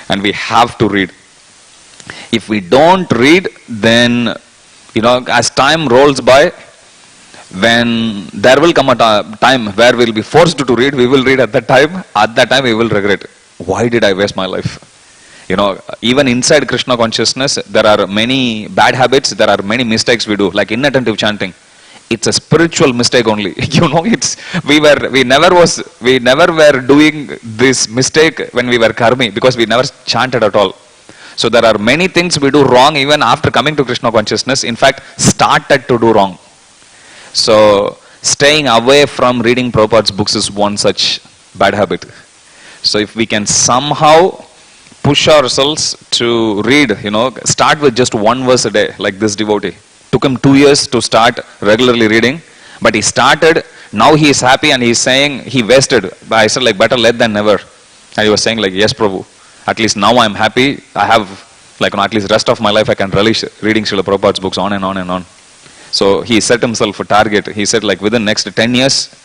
and we have to read. If we don't read, then, as time rolls by, when there will come a time where we will be forced to read, we will read at that time. At that time we will regret. Why did I waste my life? Even inside Krishna consciousness, there are many bad habits, there are many mistakes we do, like inattentive chanting. It's a spiritual mistake only. We never were doing this mistake when we were karmi, because we never chanted at all. So there are many things we do wrong even after coming to Krishna consciousness. In fact, started to do wrong. So staying away from reading Prabhupada's books is one such bad habit. So if we can somehow push ourselves to read, start with just one verse a day, like this devotee. Took him 2 years to start regularly reading, but he started. Now he is happy, and he is saying he wasted. But I said, like, better late than never. And he was saying, like, yes, Prabhu. At least now I am happy. I have, at least rest of my life I can relish reading Srila Prabhupada's books on and on and on. So he set himself a target. He said, like, within next 10 years,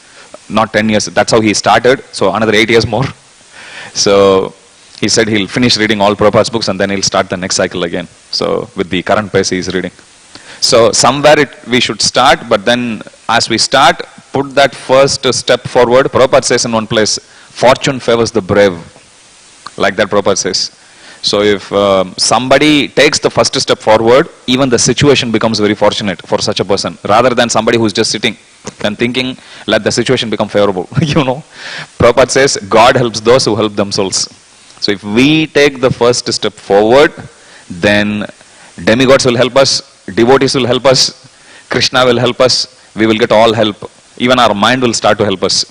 not 10 years, that's how he started. So another 8 years more. So he said he'll finish reading all Prabhupada's books, and then he'll start the next cycle again. So with the current pace he is reading. So somewhere we should start, but then as we start, put that first step forward. Prabhupada says in one place, fortune favors the brave. Like that Prabhupada says. So if somebody takes the first step forward, even the situation becomes very fortunate for such a person, rather than somebody who's just sitting and thinking, let the situation become favorable. Prabhupada says, God helps those who help themselves. So if we take the first step forward, then demigods will help us, devotees will help us, Krishna will help us, we will get all help. Even our mind will start to help us.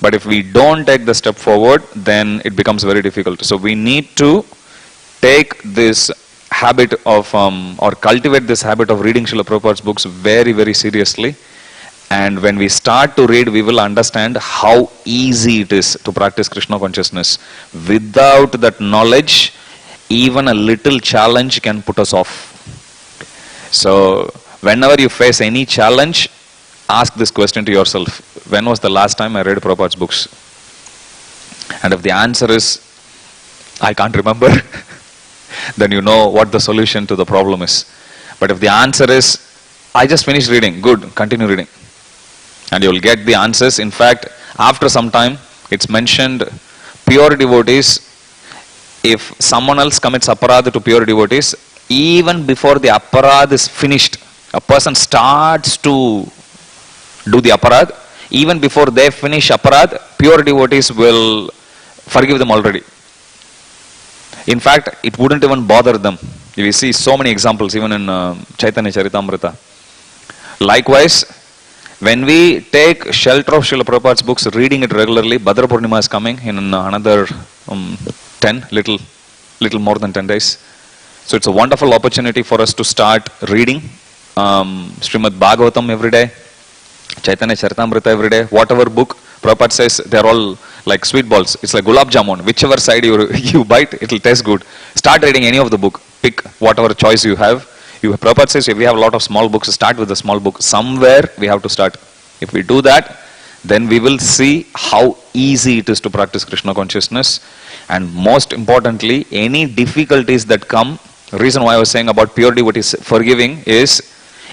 But if we don't take the step forward, then it becomes very difficult. So we need to take this habit of, or cultivate this habit of reading Srila Prabhupada's books very, very seriously. And when we start to read, we will understand how easy it is to practice Krishna consciousness. Without that knowledge, even a little challenge can put us off. So whenever you face any challenge, ask this question to yourself. When was the last time I read Prabhupada's books? And if the answer is, I can't remember, then you know what the solution to the problem is. But if the answer is, I just finished reading, good, continue reading. And you will get the answers. In fact, after some time, it's mentioned, pure devotees, if someone else commits aparadha to pure devotees, even before the aparadha is finished, a person starts to do the aparadha, even before they finish aparadha, pure devotees will forgive them already. In fact, it wouldn't even bother them. We see so many examples even in Caitanya Caritamrta. Likewise, when we take shelter of Srila Prabhupada's books, reading it regularly, Bhadra Purnima is coming in another 10, little more than 10 days. So it's a wonderful opportunity for us to start reading Srimad Bhagavatam every day, Caitanya Caritamrta every day, whatever book. Prabhupada says they're all like sweet balls. It's like gulab jamun. Whichever side you bite, it'll taste good. Start reading any of the book. Pick whatever choice you have. Prabhupada says if we have a lot of small books, start with a small book. Somewhere we have to start. If we do that, then we will see how easy it is to practice Krishna consciousness. And most importantly, any difficulties that come, the reason why I was saying about pure devotees forgiving is,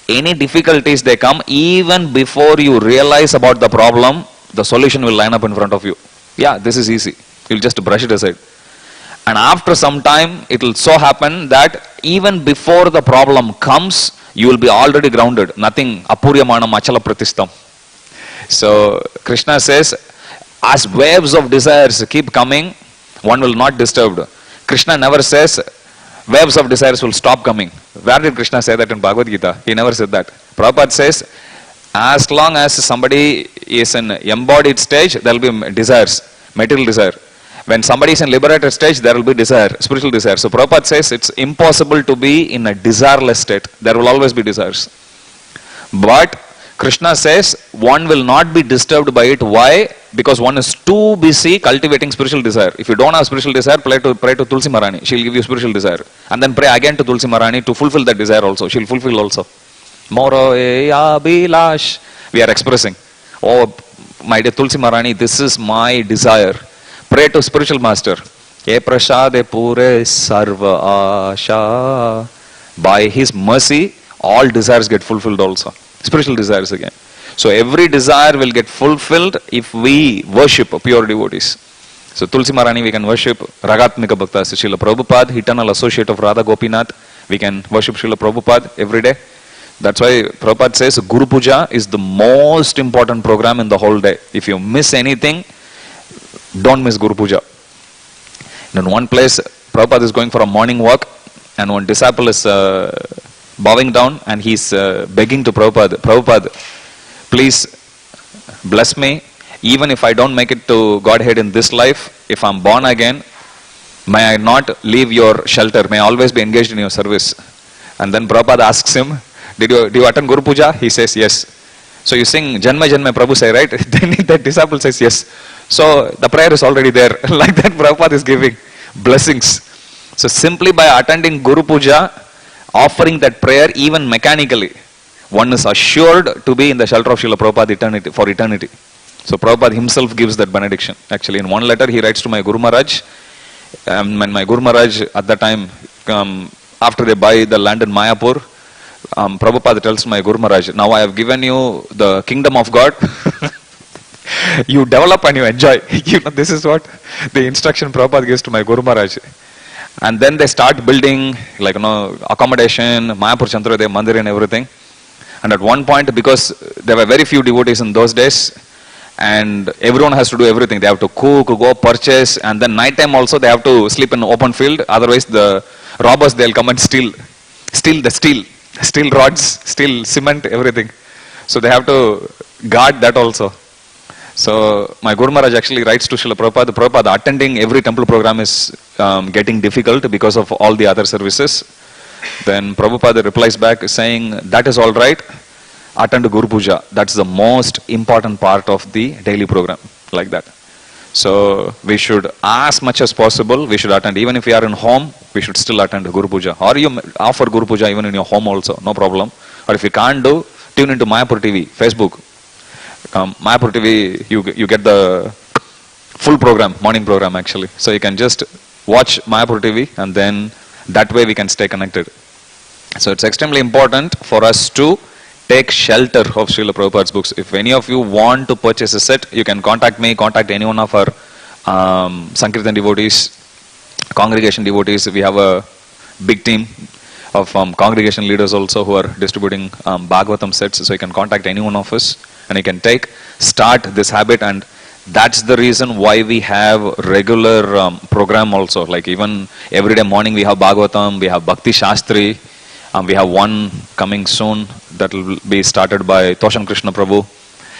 any difficulties they come, even before you realize about the problem, the solution will line up in front of you. Yeah, this is easy. You'll just brush it aside. And after some time, it will so happen that even before the problem comes, you will be already grounded. Nothing, apuryamanam achala pratistam. So, Krishna says, as waves of desires keep coming, one will not disturb. Krishna never says, waves of desires will stop coming. Where did Krishna say that in Bhagavad Gita? He never said that. Prabhupada says, as long as somebody is in embodied stage, there will be desires, material desire. When somebody is in liberated stage, there will be desire, spiritual desire. So Prabhupada says it's impossible to be in a desireless state. There will always be desires. But Krishna says one will not be disturbed by it. Why? Because one is too busy cultivating spiritual desire. If you don't have spiritual desire, pray to Tulsi Maharani. She'll give you spiritual desire. And then pray again to Tulsi Maharani to fulfill that desire also. She'll fulfill also. Moro Abhilash. We are expressing, oh my dear Tulsi Maharani, this is my desire. Pray to spiritual master. E prasade pure sarva asha. By his mercy, all desires get fulfilled also. Spiritual desires again. So every desire will get fulfilled if we worship pure devotees. So Tulsi Maharani we can worship, Ragatmika Bhaktas, Srila Prabhupada, eternal associate of Radha Gopinath. We can worship Srila Prabhupada every day. That's why Prabhupada says Guru Puja is the most important program in the whole day. If you miss anything, don't miss Guru Puja. In one place, Prabhupada is going for a morning walk, and one disciple is bowing down and he's begging to Prabhupada, Prabhupada, please bless me. Even if I don't make it to Godhead in this life, if I'm born again, may I not leave your shelter, may I always be engaged in your service. And then Prabhupada asks him, do you attend Guru Puja? He says yes. So you sing Janma Janma Prabhu say, right? Then that disciple says yes. So the prayer is already there. Like that Prabhupada is giving blessings. So simply by attending Guru Puja, offering that prayer even mechanically, one is assured to be in the shelter of Srila Prabhupada for eternity. So Prabhupada himself gives that benediction. Actually in one letter he writes to my Guru Maharaj, and my Guru Maharaj at that time, after they buy the land in Mayapur, Prabhupada tells my Guru Maharaj, now I have given you the kingdom of God. You develop and you enjoy. This is what the instruction Prabhupada gives to my Guru Maharaj. And then they start building accommodation, Mayapur Chandrodaya Mandir and everything. And at one point, because there were very few devotees in those days, and everyone has to do everything. They have to cook, go purchase, and then night time also they have to sleep in open field. Otherwise the robbers, they'll come and steal rods, steal cement, everything. So they have to guard that also. So my Guru Maharaj actually writes to Srila Prabhupada, attending every temple program is getting difficult because of all the other services. Then Prabhupada replies back saying, that is all right, attend Guru Puja. That's the most important part of the daily program, like that. So we should, as much as possible, we should attend. Even if we are in home, we should still attend Guru Puja. Or you offer Guru Puja even in your home also, no problem. Or if you can't do, tune into Mayapur TV, Facebook. Mayapur TV, you get the full program, morning program actually. So you can just watch Mayapur TV and then that way we can stay connected. So it's extremely important for us to take shelter of Srila Prabhupada's books. If any of you want to purchase a set, you can contact me, contact any one of our Sankirtan devotees, congregation devotees. We have a big team of congregation leaders also who are distributing Bhagavatam sets. So you can contact any one of us and you can start this habit. And that's the reason why we have regular program also. Like even every day morning we have Bhagavatam, we have Bhakti Shastri. We have one coming soon that will be started by Toshan Krishna Prabhu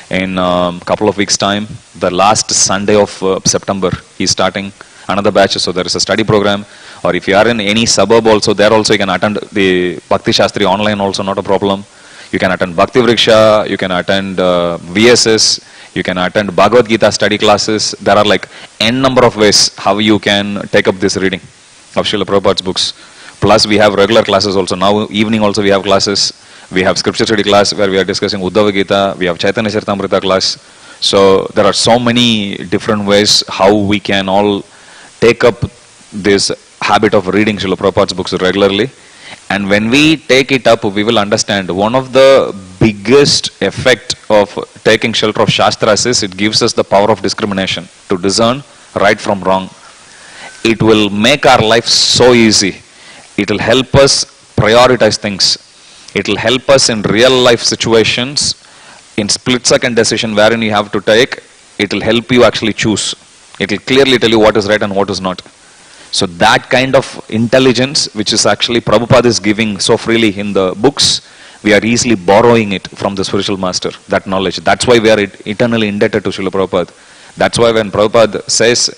in a couple of weeks time. The last Sunday of September he's starting another batch. So there is a study program. Or if you are in any suburb also, there also you can attend the Bhakti Shastri online also, not a problem. You can attend Bhakti Vriksha, you can attend VSS, you can attend Bhagavad Gita study classes. There are like n number of ways how you can take up this reading of Srila Prabhupada's books. Plus we have regular classes also. Now evening also we have classes. We have scripture study class where we are discussing Uddhava Gita. We have Caitanya Caritamrta class. So there are so many different ways how we can all take up this habit of reading Srila Prabhupada's books regularly. And when we take it up, we will understand one of the biggest effect of taking shelter of Shastras is it gives us the power of discrimination to discern right from wrong. It will make our life so easy. It will help us prioritize things. It will help us in real life situations, in split-second decision wherein you have to take. It will help you actually choose. It will clearly tell you what is right and what is not. So that kind of intelligence, which is actually Prabhupada is giving so freely in the books, we are easily borrowing it from the spiritual master, that knowledge. That's why we are eternally indebted to Srila Prabhupada. That's why when Prabhupada says,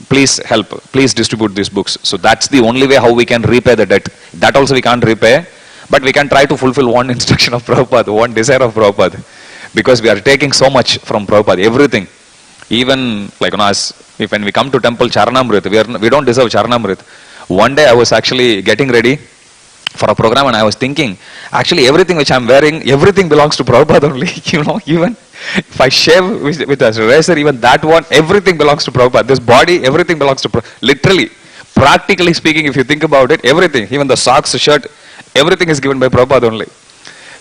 please help, please distribute these books. So that's the only way how we can repay the debt. That also we can't repay, but we can try to fulfill one instruction of Prabhupada, one desire of Prabhupada. Because we are taking so much from Prabhupada, everything. Even like when we come to temple Charanamrit, we don't deserve Charanamrit. One day I was actually getting ready for a program and I was thinking, actually everything which I'm wearing, everything belongs to Prabhupada only. Even if I shave with a razor, even that one, everything belongs to Prabhupada. This body, everything belongs to Prabhupada. Literally, practically speaking, if you think about it, everything, even the socks, the shirt, everything is given by Prabhupada only.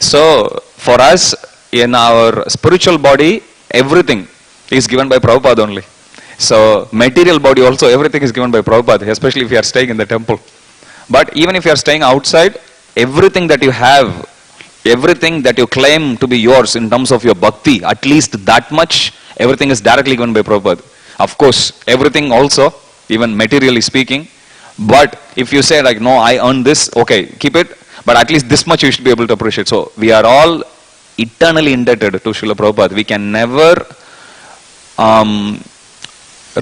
So, for us, in our spiritual body, everything is given by Prabhupada only. So, material body also, everything is given by Prabhupada, especially if you are staying in the temple. But even if you are staying outside, everything that you have, everything that you claim to be yours in terms of your bhakti, at least that much, everything is directly given by Prabhupada. Of course, everything also, even materially speaking. But if you say like, no, I earned this, okay, keep it. But at least this much you should be able to appreciate. So we are all eternally indebted to Srila Prabhupada. We can never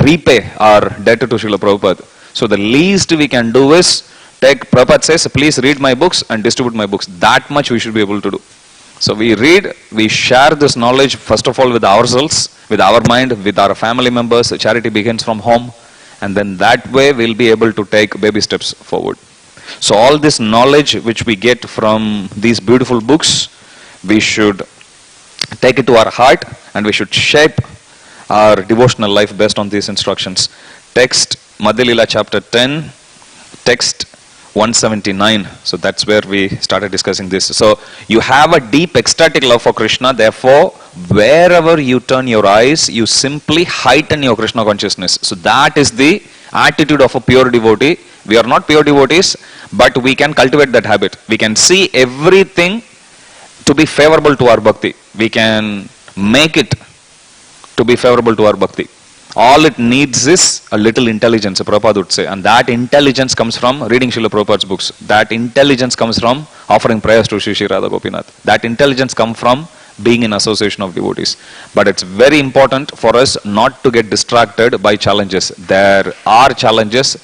repay our debt to Srila Prabhupada. So the least we can do is Prabhupada says, please read my books and distribute my books. That much we should be able to do. So we read, we share this knowledge first of all with ourselves, with our mind, with our family members. Charity begins from home. And then that way we'll be able to take baby steps forward. So all this knowledge which we get from these beautiful books, we should take it to our heart and we should shape our devotional life based on these instructions. Text Madhya Lila chapter 10, text 179. So that's where we started discussing this. So you have a deep ecstatic love for Krishna. Therefore, wherever you turn your eyes, you simply heighten your Krishna consciousness. So that is the attitude of a pure devotee. We are not pure devotees, but we can cultivate that habit. We can see everything to be favorable to our bhakti. We can make it to be favorable to our bhakti. All it needs is a little intelligence, Prabhupada would say. And that intelligence comes from reading Srila Prabhupada's books. That intelligence comes from offering prayers to Shri Shri Radha Gopinath. That intelligence comes from being in association of devotees. But it's very important for us not to get distracted by challenges. There are challenges.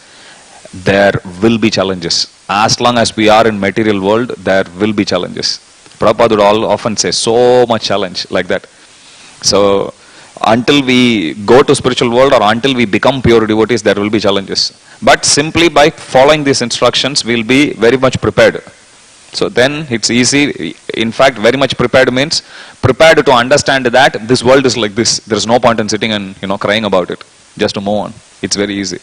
There will be challenges. As long as we are in material world, there will be challenges. Prabhupada would often say, so much challenge like that. So, Until we go to spiritual world or until we become pure devotees, there will be challenges. But simply by following these instructions, we'll be very much prepared. So then it's easy. In fact, very much prepared means prepared to understand that this world is like this. There's no point in sitting and crying about it. Just to move on. It's very easy.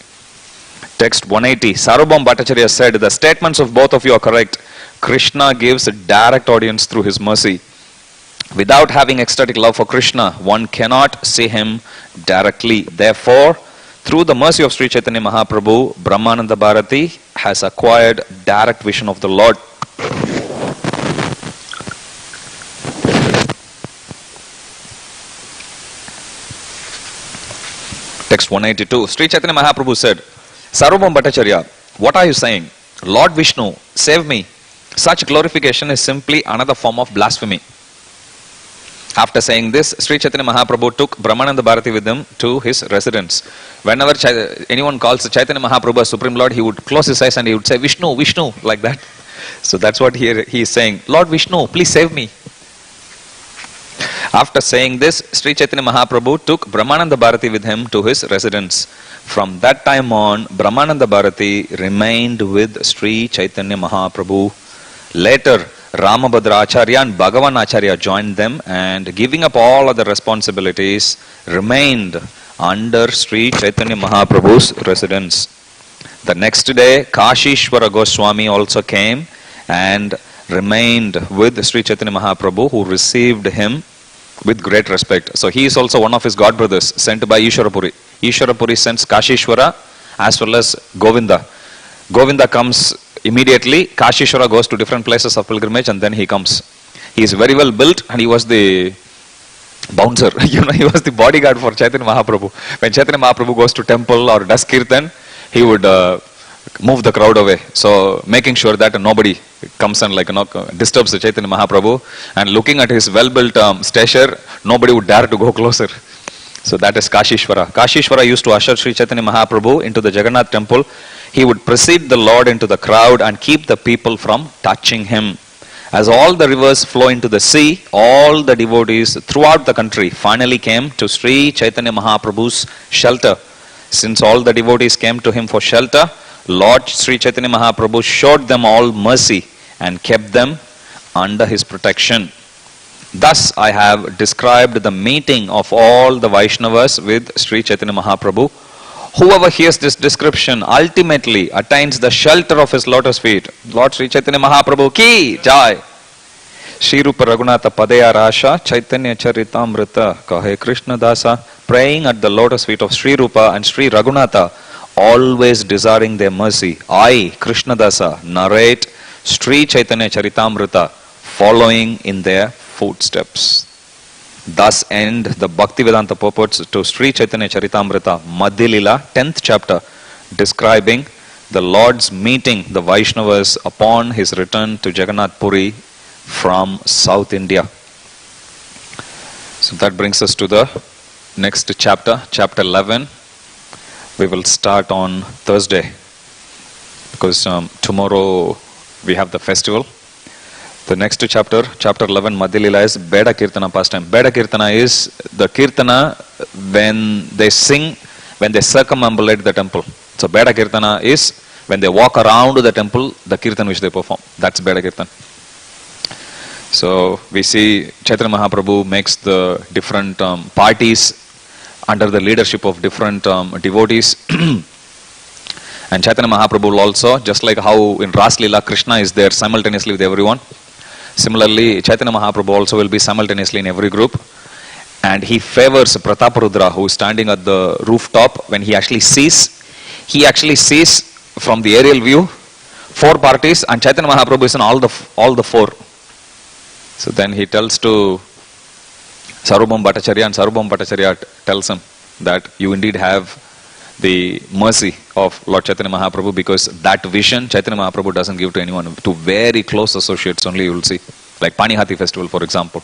Text 180. Sarvabhauma Bhattacharya said, the statements of both of you are correct. Krishna gives a direct audience through his mercy. Without having ecstatic love for Krishna, one cannot see him directly. Therefore, through the mercy of Sri Chaitanya Mahaprabhu, Brahmananda Bharati has acquired direct vision of the Lord. Text 182. Sri Chaitanya Mahaprabhu said, Sarvabhauma Bhattacharya, what are you saying? Lord Vishnu, save me. Such glorification is simply another form of blasphemy. After saying this, Sri Chaitanya Mahaprabhu took Brahmananda Bharati with him to his residence. Whenever anyone calls Chaitanya Mahaprabhu as Supreme Lord, he would close his eyes and he would say, Vishnu, Vishnu, like that. So that's what he is saying. Lord Vishnu, please save me. After saying this, Sri Chaitanya Mahaprabhu took Brahmananda Bharati with him to his residence. From that time on, Brahmananda Bharati remained with Sri Chaitanya Mahaprabhu. Later, Ramabhadra Acharya and Bhagavan Acharya joined them and giving up all other responsibilities, remained under Sri Chaitanya Mahaprabhu's residence. The next day, Kashishwara Goswami also came and remained with Sri Chaitanya Mahaprabhu, who received him with great respect. So he is also one of his god brothers sent by Ishwara Puri. Ishwara Puri sends Kashishwara as well as Govinda. Govinda comes immediately. Kashishwara goes to different places of pilgrimage and then he comes. He is very well built and he was the bouncer. He was the bodyguard for Chaitanya Mahaprabhu. When Chaitanya Mahaprabhu goes to temple or does kirtan, he would move the crowd away. So making sure that nobody comes and disturbs the Chaitanya Mahaprabhu, and looking at his well-built stature, nobody would dare to go closer. So that is Kashishwara. Kashishwara used to usher Sri Chaitanya Mahaprabhu into the Jagannath temple. He would precede the Lord into the crowd and keep the people from touching him. As all the rivers flow into the sea, all the devotees throughout the country finally came to Sri Chaitanya Mahaprabhu's shelter. Since all the devotees came to him for shelter, Lord Sri Chaitanya Mahaprabhu showed them all mercy and kept them under his protection. Thus I have described the meeting of all the Vaishnavas with Sri Chaitanya Mahaprabhu. Whoever hears this description ultimately attains the shelter of his lotus feet. Lord Sri Chaitanya Mahaprabhu ki jai. Shri Rupa Raghunatha Padaya Rasha Caitanya Caritamrta Kahe Krishna Dasa, praying at the lotus feet of Shri Rupa and Shri Raghunatha, always desiring their mercy. I, Krishna Dasa, narrate Shri Chaitanya Caritamrta, following in their footsteps. Thus end the Bhaktivedanta purports to Sri Chaitanya Caritamrta, Madhya Lila, 10th chapter, describing the Lord's meeting the Vaishnavas upon his return to Jagannath Puri from South India. So that brings us to the next chapter, chapter 11. We will start on Thursday because tomorrow we have the festival. The next chapter, chapter 11, Madhya Lila, is Beda Kirtana pastime. Beda Kirtana is the Kirtana when they sing, when they circumambulate the temple. So Beda Kirtana is when they walk around the temple, the Kirtan which they perform. That's Beda Kirtan. So we see Chaitanya Mahaprabhu makes the different parties under the leadership of different devotees. And Chaitanya Mahaprabhu will also, just like how in Ras Lila Krishna is there simultaneously with everyone, similarly Chaitanya Mahaprabhu also will be simultaneously in every group. And he favors Prataparudra, who is standing at the rooftop. When he actually sees from the aerial view 4 parties, and Chaitanya Mahaprabhu is in all the 4. So then he tells to Sarvabhauma Bhattacharya, and Sarvabhauma Bhattacharya tells him that you indeed have the mercy of Lord Chaitanya Mahaprabhu, because that vision Chaitanya Mahaprabhu doesn't give to anyone, to very close associates only. You will see, like Panihati festival for example,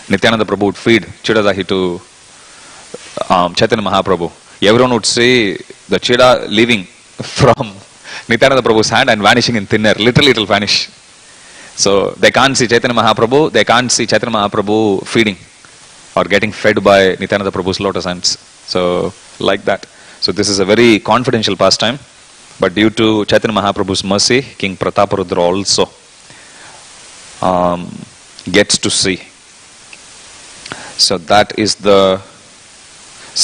Nityananda Prabhu would feed Chidadahi to Chaitanya Mahaprabhu. Everyone would see the Chida leaving from Nityananda Prabhu's hand and vanishing in thin air. Literally it will vanish. So they can't see Chaitanya Mahaprabhu, they can't see Chaitanya Mahaprabhu feeding or getting fed by Nityananda Prabhu's lotus hands. So, like that. So this is a very confidential pastime, but due to Chaitanya Mahaprabhu's mercy, King Prataparudra also gets to see. So that is the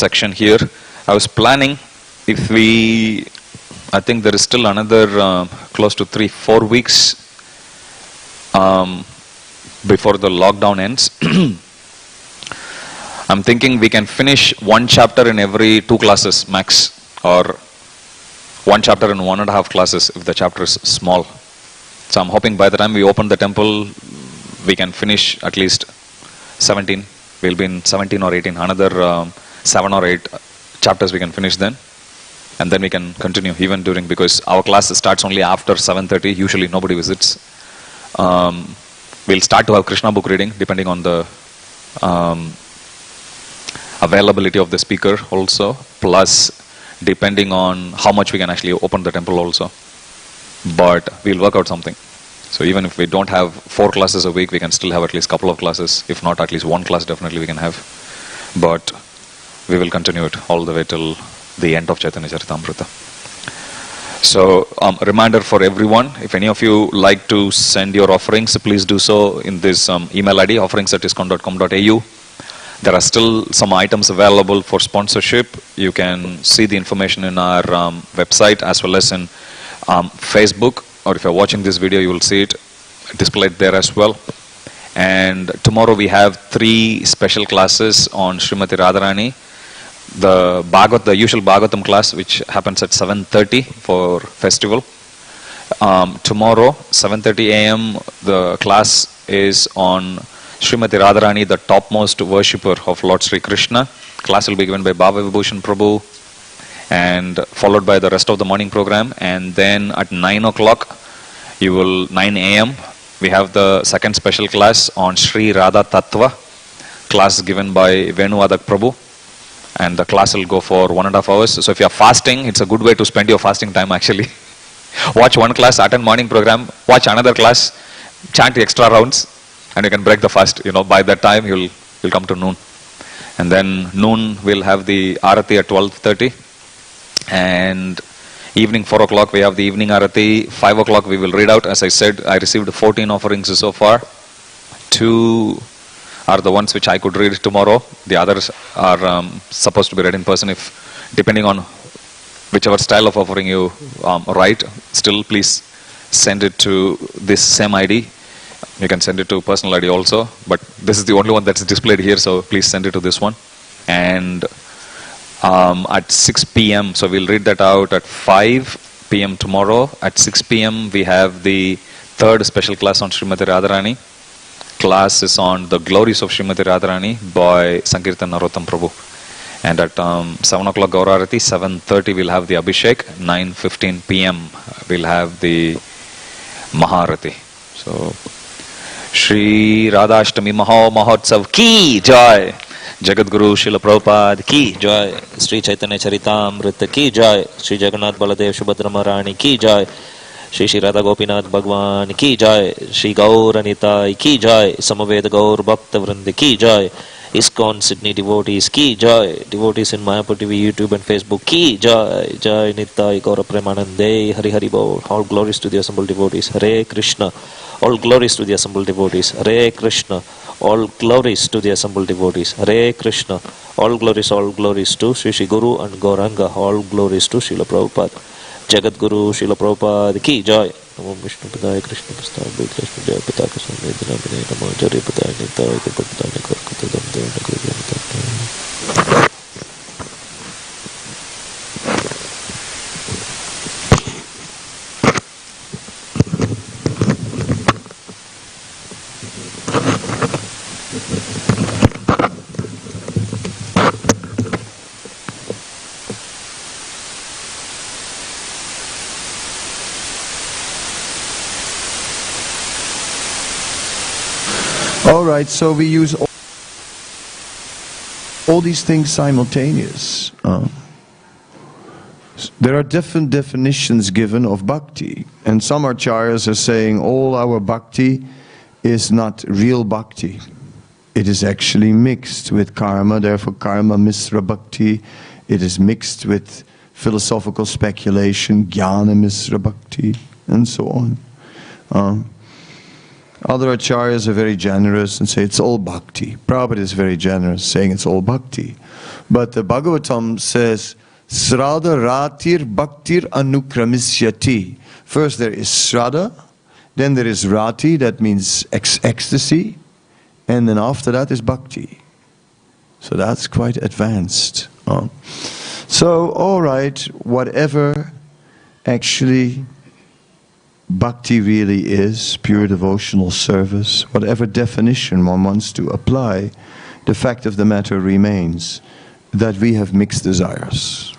section here. I was planning, if we, I think there is still another close to 3-4 weeks before the lockdown ends. I'm thinking we can finish one chapter in every 2 classes max, or one chapter in 1.5 classes if the chapter is small. So I'm hoping by the time we open the temple, we can finish at least 17. We'll be in 17 or 18. Another 7 or 8 chapters we can finish then. And then we can continue even during, because our class starts only after 7:30. Usually nobody visits. We'll start to have Krishna book reading depending on the availability of the speaker also, plus depending on how much we can actually open the temple also. But we'll work out something. So even if we don't have 4 classes a week, we can still have at least a couple of classes. If not, at least 1 class definitely we can have. But we will continue it all the way till the end of Caitanya Caritamrta. So reminder for everyone, if any of you like to send your offerings, please do so in this email ID, offerings@iskcon.com.au. There are still some items available for sponsorship. You can see the information in our website as well as in Facebook, or if you're watching this video, you will see it displayed there as well. And tomorrow we have 3 special classes on Srimati Radharani. The usual Bhagavatam class, which happens at 7:30 for festival. Tomorrow, 7:30 a.m., the class is on Srimati Radharani, the topmost worshipper of Lord Sri Krishna. Class will be given by Bhava Vibhushan Prabhu, and followed by the rest of the morning program. And then at 9 o'clock, 9 a.m., we have the second special class on Sri Radha Tattva, class given by Venuvadak Prabhu. And the class will go for 1.5 hours. So if you are fasting, it's a good way to spend your fasting time actually. Watch one class, attend morning program, watch another class, chant the extra rounds, and you can break the fast. By that time you'll come to noon. And then noon we'll have the Arati at 12:30. And evening 4 o'clock we have the evening Arati. 5 o'clock we will read out. As I said, I received 14 offerings so far. 2 are the ones which I could read tomorrow. The others are supposed to be read in person, depending on whichever style of offering you write. Still, please send it to this same ID. You can send it to personal ID also, but this is the only one that's displayed here, so please send it to this one. And at 6 p.m., so we'll read that out at 5 p.m. tomorrow. At 6 p.m. we have the 3rd special class on Srimati Radharani. Class is on the glories of Srimati Radharani by Sankirtan Narottam Prabhu. And at 7 o'clock Gaurarati, 7:30 we'll have the Abhishek. 9:15 p.m. we'll have the Maharati. So Shri Radhashtami Mahotsav ki jai. Jagat Guru Srila Prabhupada ki jai. Sri Caitanya Caritamrta ki jai. Sri Jagannath Baladev Subhadra Maharani ki jai. Shri Shri Radha Gopinath Bhagwan ki jai. Shri Gaur Anitai ki jai. Samaveda Gaur Bhakta Vrindi ki jai. ISKCON Sydney devotees ki jai. Devotees in Mayapur TV, YouTube and Facebook ki jai. Jai Nitai Gaura Premanande. Hari Hari Bol. All glories to the assembled devotees. Hare Krishna. All glories to the assembled devotees. Hare Krishna. All glories to the assembled devotees. Hare Krishna. All glories to Shri Shri Guru and Gauranga. All glories to Srila Prabhupada. Jagat Guru Srila Prabhupada ki jai. Namo Vishnu Padaya Krishna Prasthaya Krishna Jaya Pataka Samvedana Vinay Namo Jari Padaya Nitaya Gurupataya Karkata Damdevana Gurupataya. Alright, so we use all these things simultaneous. There are different definitions given of bhakti, and some acharyas are saying all our bhakti is not real bhakti. it is actually mixed with karma, therefore karma misra bhakti. It is mixed with philosophical speculation, jnana misra bhakti, and so on. Other acharyas are very generous and say it's all bhakti. Prabhupada is very generous, saying it's all bhakti. But the Bhagavatam says, Srada ratir bhaktir anukramisyati. First there is Srada, then there is Rati, that means ecstasy, and then after that is Bhakti. So that's quite advanced. So, alright, whatever actually Bhakti really is, pure devotional service, whatever definition one wants to apply, the fact of the matter remains that we have mixed desires.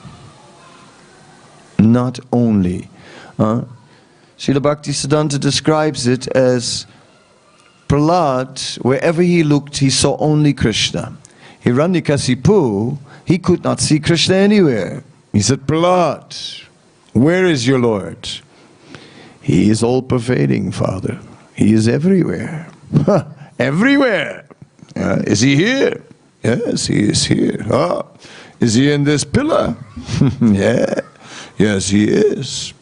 Not only. Srila Bhaktisiddhanta describes it as Prahlad, wherever he looked, he saw only Krishna. Hiranyakasipu, he could not see Krishna anywhere. He said, Prahlad, where is your Lord? He is all-pervading, Father. He is everywhere. Everywhere! Is he here? Yes, he is here. Is he in this pillar? Yeah. Yes, he is.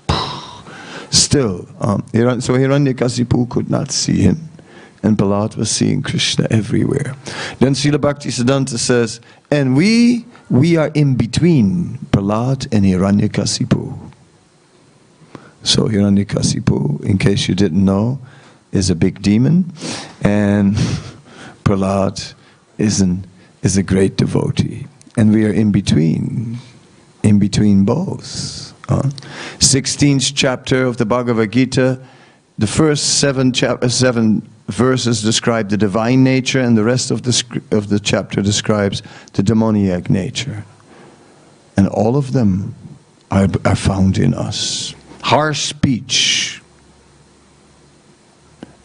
Still, so Hiranyakasipu could not see him, and Prahlad was seeing Krishna everywhere. Then Srila Bhaktisiddhanta says, and we are in between Prahlad and Hiranyakasipu. So Hiranyakasipu, in case you didn't know, is a big demon, and Prahlad is a great devotee. And we are in between both. 16th chapter of the Bhagavad Gita, the first seven verses describe the divine nature, and the rest of the chapter describes the demoniac nature. And all of them are found in us. Harsh speech.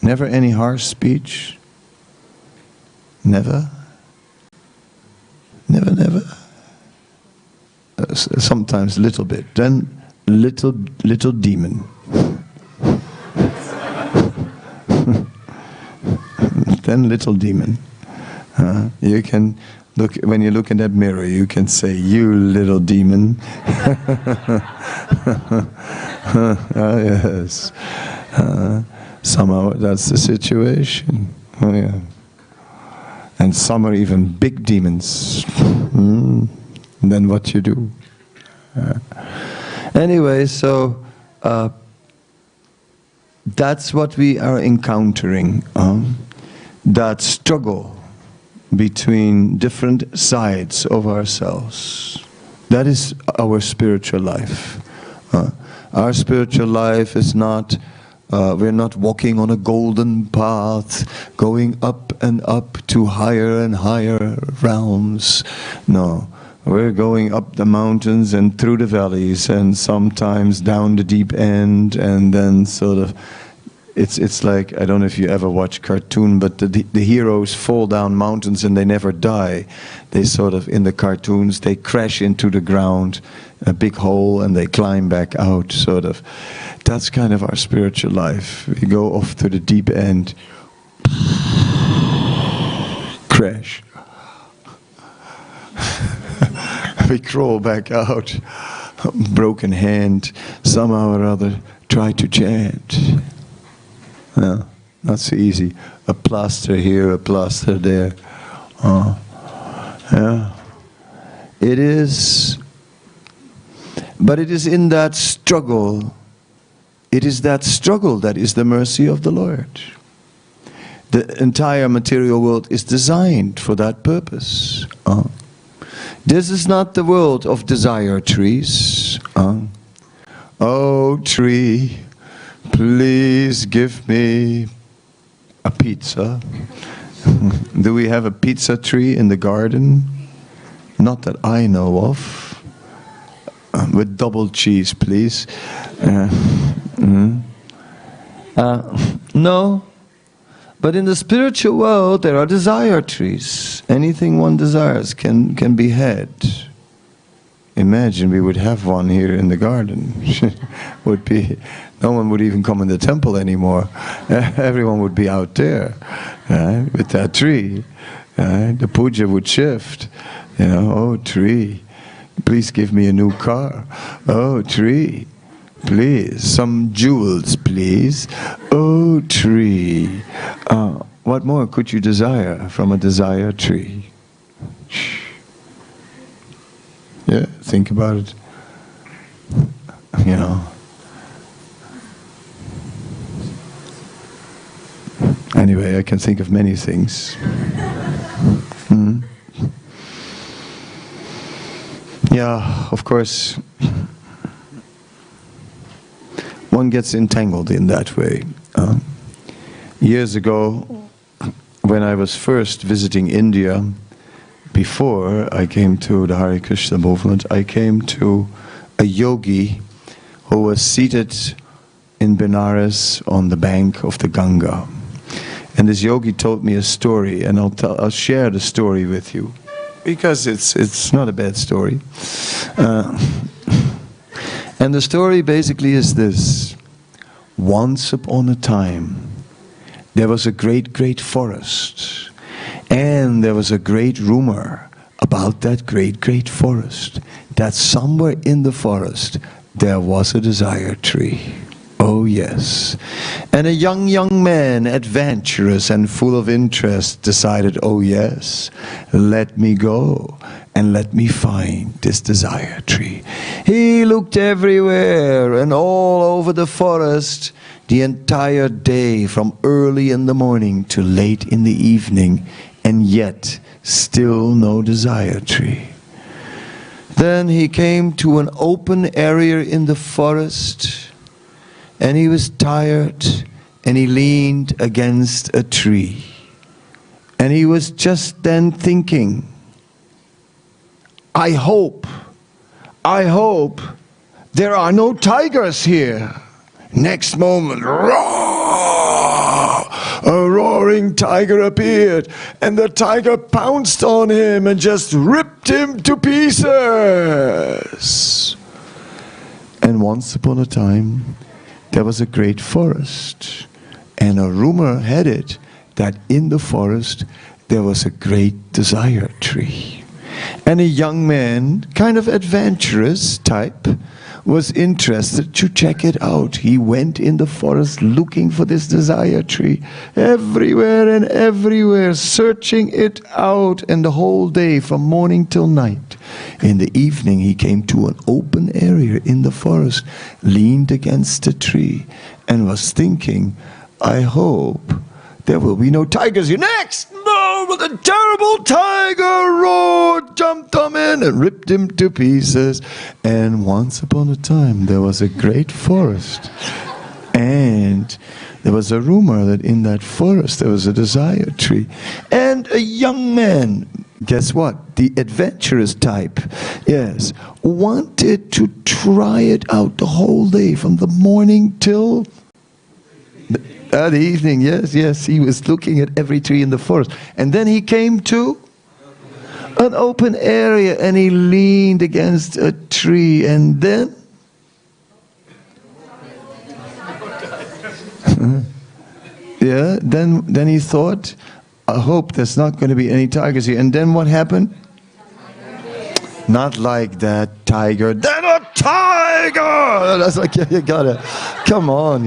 Never any harsh speech. Never. Never. Sometimes a little bit. Then little demon. Then little demon. You can look, when you look in that mirror, you can say, you little demon. Yes. Somehow that's the situation. Oh, yeah. And some are even big demons. Then what you do? Anyway, so that's what we are encountering. That struggle between different sides of ourselves. That is our spiritual life. Our spiritual life is not, we're not walking on a golden path, going up and up to higher and higher realms. No, we're going up the mountains and through the valleys, and sometimes down the deep end, and then sort of, it's like, I don't know if you ever watch cartoon, but the heroes fall down mountains and they never die. They sort of, in the cartoons, they crash into the ground, a big hole, and they climb back out, sort of. That's kind of our spiritual life. We go off to the deep end, crash. We crawl back out, broken hand, somehow or other, try to chant. No, not so easy. A plaster here, a plaster there. Yeah. It is, but it is in that struggle, it is that struggle that is the mercy of the Lord. The entire material world is designed for that purpose. This is not the world of desire trees. Oh tree, please give me a pizza. Do we have a pizza tree in the garden? Not that I know of. With double cheese, please. No. But in the spiritual world, there are desire trees. Anything one desires can be had. Imagine we would have one here in the garden. Would be, no one would even come in the temple anymore. Everyone would be out there with that tree. The puja would shift. Oh tree, please give me a new car. Oh tree, please, some jewels, please. Oh tree. What more could you desire from a desire tree? Yeah, think about it. Anyway, I can think of many things. Yeah, of course, one gets entangled in that way. Years ago, when I was first visiting India, before I came to the Hare Krishna movement, I came to a yogi who was seated in Benares on the bank of the Ganga. And this yogi told me a story, and I'll share the story with you, because it's not a bad story. And the story basically is this. Once upon a time, there was a great, great forest. And there was a great rumor about that great, great forest. That somewhere in the forest, there was a desire tree. Oh yes. And a young man, adventurous and full of interest, decided, oh yes, let me go and let me find this desire tree. He looked everywhere and all over the forest the entire day, from early in the morning to late in the evening, and yet still no desire tree. Then he came to an open area in the forest, and he was tired, and he leaned against a tree. And he was just then thinking, I hope there are no tigers here. Next moment, roar! A roaring tiger appeared, and the tiger pounced on him and just ripped him to pieces. And once upon a time, there was a great forest, and a rumor had it that in the forest there was a great desire tree. And a young man, kind of adventurous type, was interested to check it out. He went in the forest looking for this desire tree, everywhere and everywhere, searching it out, and the whole day from morning till night. In the evening he came to an open area in the forest, leaned against a tree, and was thinking, I hope there will be no tigers here. Next moment, a terrible tiger roared, jumped on him, and ripped him to pieces. And once upon a time, there was a great forest. And there was a rumor that in that forest there was a desire tree. And a young man, guess what? The adventurous type, yes, wanted to try it out the whole day, from the morning till the evening. Yes, he was looking at every tree in the forest. And then he came to an open area, and he leaned against a tree, and then then he thought, I hope there's not going to be any tigers here. And then what happened? Not like that, tiger. Then a tiger! That's like, you gotta, come on,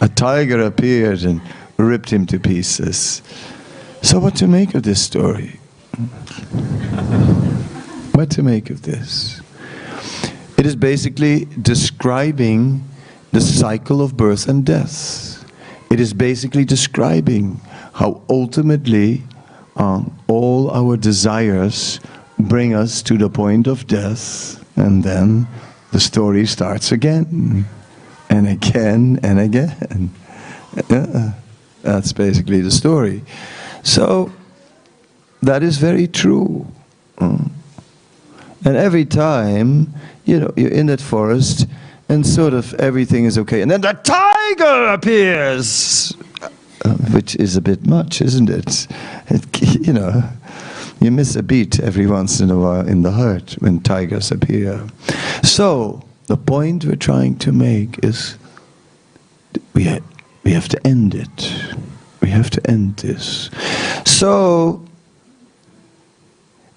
a tiger appeared and ripped him to pieces. So what to make of this story? What to make of this? It is basically describing the cycle of birth and death. It is basically describing how ultimately all our desires bring us to the point of death, and then the story starts again, and again, and again. That's basically the story. So, that is very true. And every time, you're in that forest, and sort of everything is okay, and then the tiger appears! Which is a bit much, isn't it? You miss a beat every once in a while in the heart when tigers appear. So, the point we're trying to make is we have to end it. We we have to end this. So,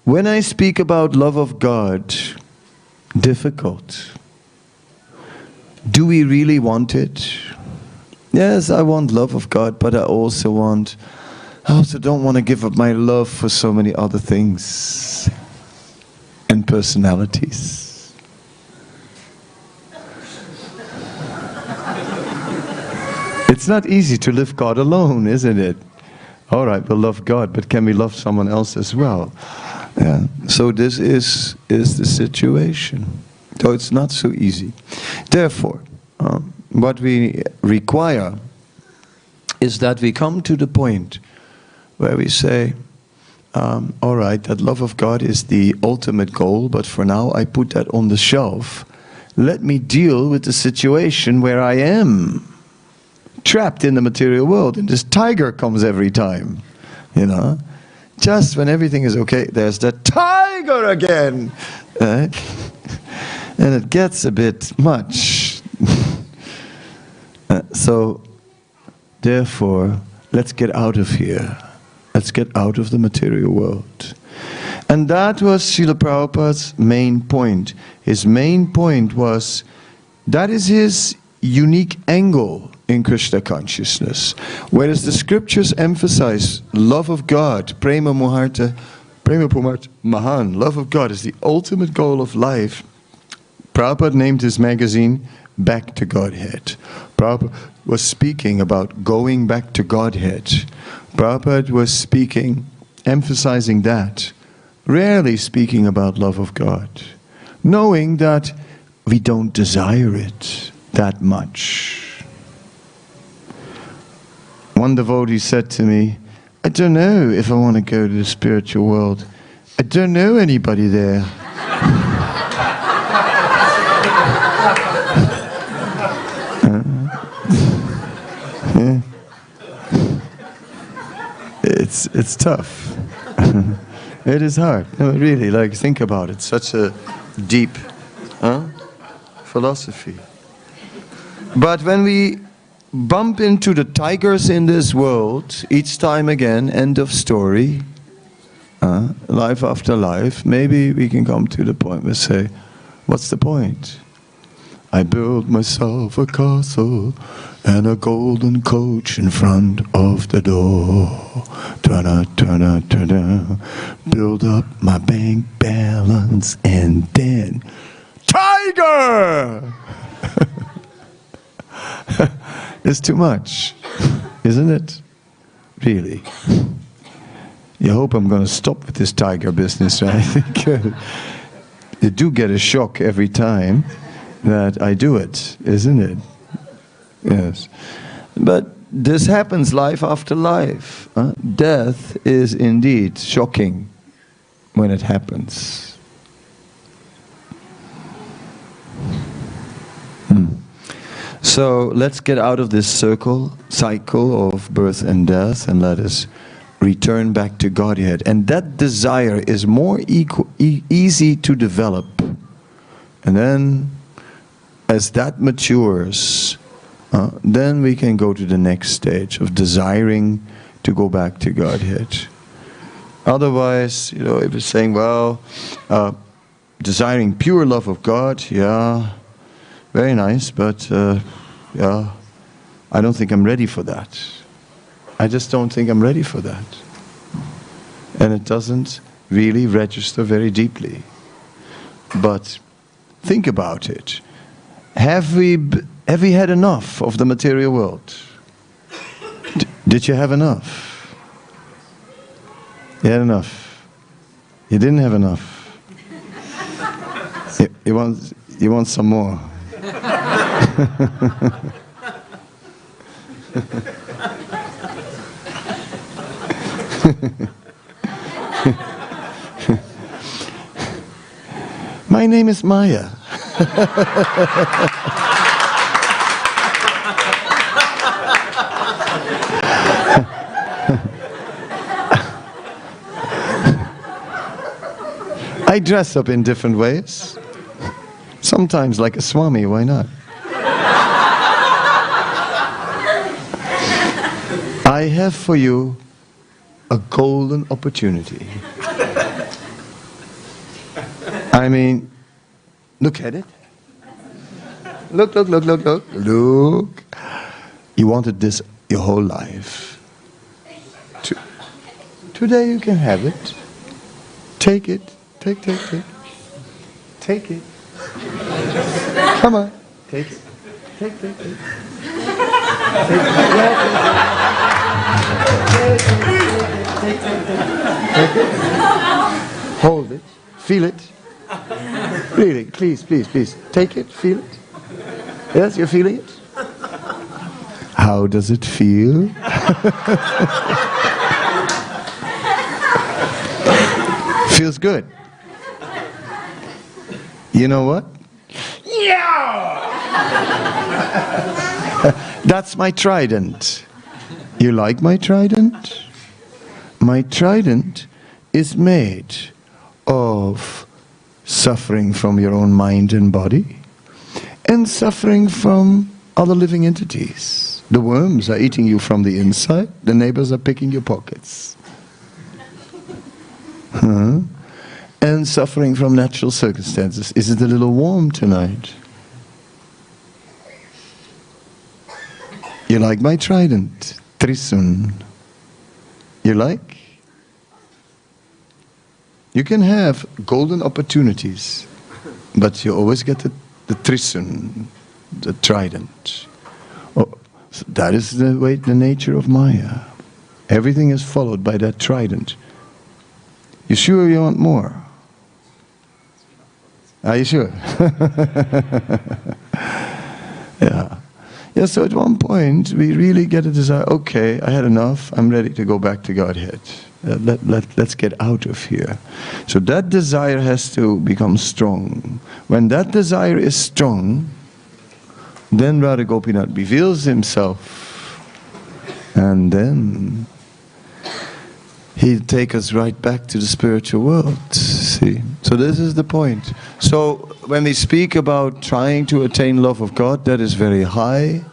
when I speak about love of God, difficult. Do we really want it? Yes, I want love of God, but I also don't want to give up my love for so many other things and personalities. It's not easy to live God alone, isn't it? All right, we'll love God, but can we love someone else as well? Yeah. So this is the situation. So it's not so easy. Therefore, what we require is that we come to the point where we say, all right, that love of God is the ultimate goal, but for now I put that on the shelf. Let me deal with the situation where I am trapped in the material world, and this tiger comes every time, you know. Just when everything is okay, there's the tiger again, right? And it gets a bit much. So, therefore, let's get out of here. Let's get out of the material world. And that was Srila Prabhupada's main point. His main point was, that is his unique angle in Krishna consciousness. Whereas the scriptures emphasize love of God, prema pumarta mahan, love of God is the ultimate goal of life. Prabhupada named his magazine Back to Godhead. Prabhupada was speaking about going back to Godhead. Prabhupada was speaking, emphasizing that, rarely speaking about love of God, knowing that we don't desire it that much. One devotee said to me, I don't know if I want to go to the spiritual world. I don't know anybody there. Yeah. It's tough. It is hard. No, really, like, think about it. Such a deep philosophy. But when we bump into the tigers in this world, each time again, end of story, life after life, maybe we can come to the point where we say, what's the point? I build myself a castle and a golden coach in front of the door. Ta-da, ta-da, ta-da. Build up my bank balance and then tiger! It's too much, isn't it? Really. You hope I'm going to stop with this tiger business, right? I think you do get a shock every time that I do it, isn't it? Yes. But this happens life after life. Death is indeed shocking when it happens. So let's get out of this cycle of birth and death, and let us return back to Godhead. And that desire is more easy to develop. And then, as that matures, then we can go to the next stage of desiring to go back to Godhead. Otherwise, if it's saying, well, desiring pure love of God, yeah, very nice, but yeah, I don't think I'm ready for that. I just don't think I'm ready for that. And it doesn't really register very deeply. But think about it. Have we had enough of the material world? Did you have enough? You had enough. You didn't have enough. You want some more. My name is Maya. I dress up in different ways. Sometimes like a Swami, why not? I have for you a golden opportunity. I mean, look at it. Look, look, look, look, look. Look. You wanted this your whole life. Today you can have it. Take it. Take. Take it. Come on. Take it. Take. Hold it. Feel it. Really, please. Take it. Feel it. Yes, you're feeling it? How does it feel? Feels good. You know what? Yeah! That's my trident. You like my trident? My trident is made of suffering from your own mind and body and suffering from other living entities. The worms are eating you from the inside, the neighbors are picking your pockets. And suffering from natural circumstances. Is it a little warm tonight? You like my trident? Trisun. You like? You can have golden opportunities, but you always get the Trisun, the trident. Oh, so that is the nature of Maya. Everything is followed by that trident. You sure you want more? Are you sure? Yeah. Yeah, so at one point we really get a desire, okay, I had enough, I'm ready to go back to Godhead. Let's get out of here. So that desire has to become strong. When that desire is strong, then Radha Gopinath reveals himself. And then he'll take us right back to the spiritual world. See? So this is the point. So when we speak about trying to attain love of God, that is very high.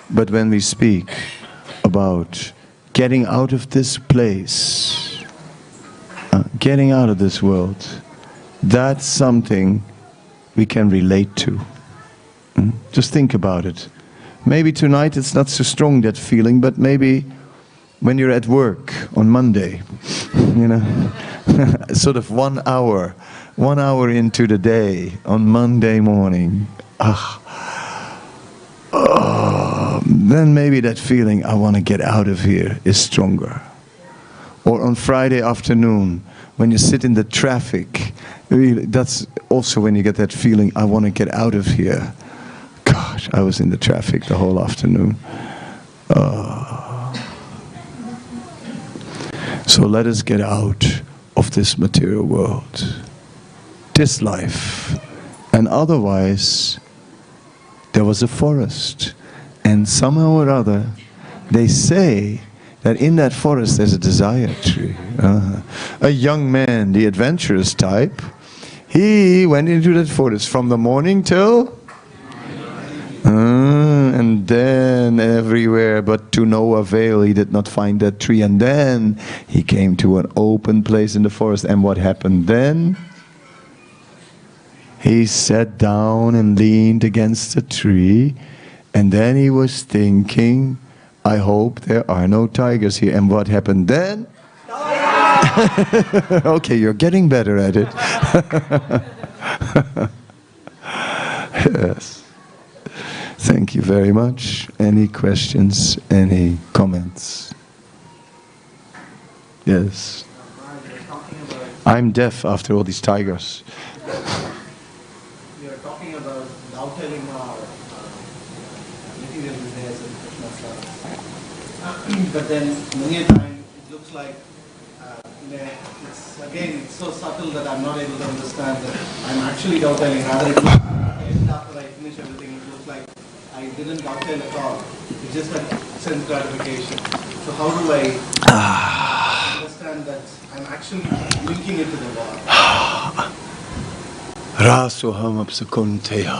But when we speak about getting out of this place, getting out of this world, that's something we can relate to. Just think about it. Maybe tonight it's not so strong, that feeling, but maybe when you're at work on Monday, you know, sort of 1 hour into the day on Monday morning, then maybe that feeling, I want to get out of here, is stronger. Or on Friday afternoon, when you sit in the traffic, really, that's also when you get that feeling, I want to get out of here. Gosh, I was in the traffic the whole afternoon. So let us get out of this material world, this life. And otherwise, there was a forest. And somehow or other, they say that in that forest there's a desire tree. A young man, the adventurous type, he went into that forest from the morning till... and then everywhere, but to no avail, he did not find that tree. And then he came to an open place in the forest. And what happened then? He sat down and leaned against a tree. And then he was thinking, I hope there are no tigers here. And what happened then? Okay, you're getting better at it. Yes. Thank you very much. Any questions? Any comments? Yes. I'm deaf after all these tigers. We are talking about doubting our material desires and Krishna's love. But then many a time it looks like it's so subtle that I'm not able to understand that I'm actually doubting. Rather, after I finish everything, it looks like I didn't dovetail at all. It's just a sense gratification. So how do I understand that I'm actually linking it to the Lord? Rasoham apsakonteya.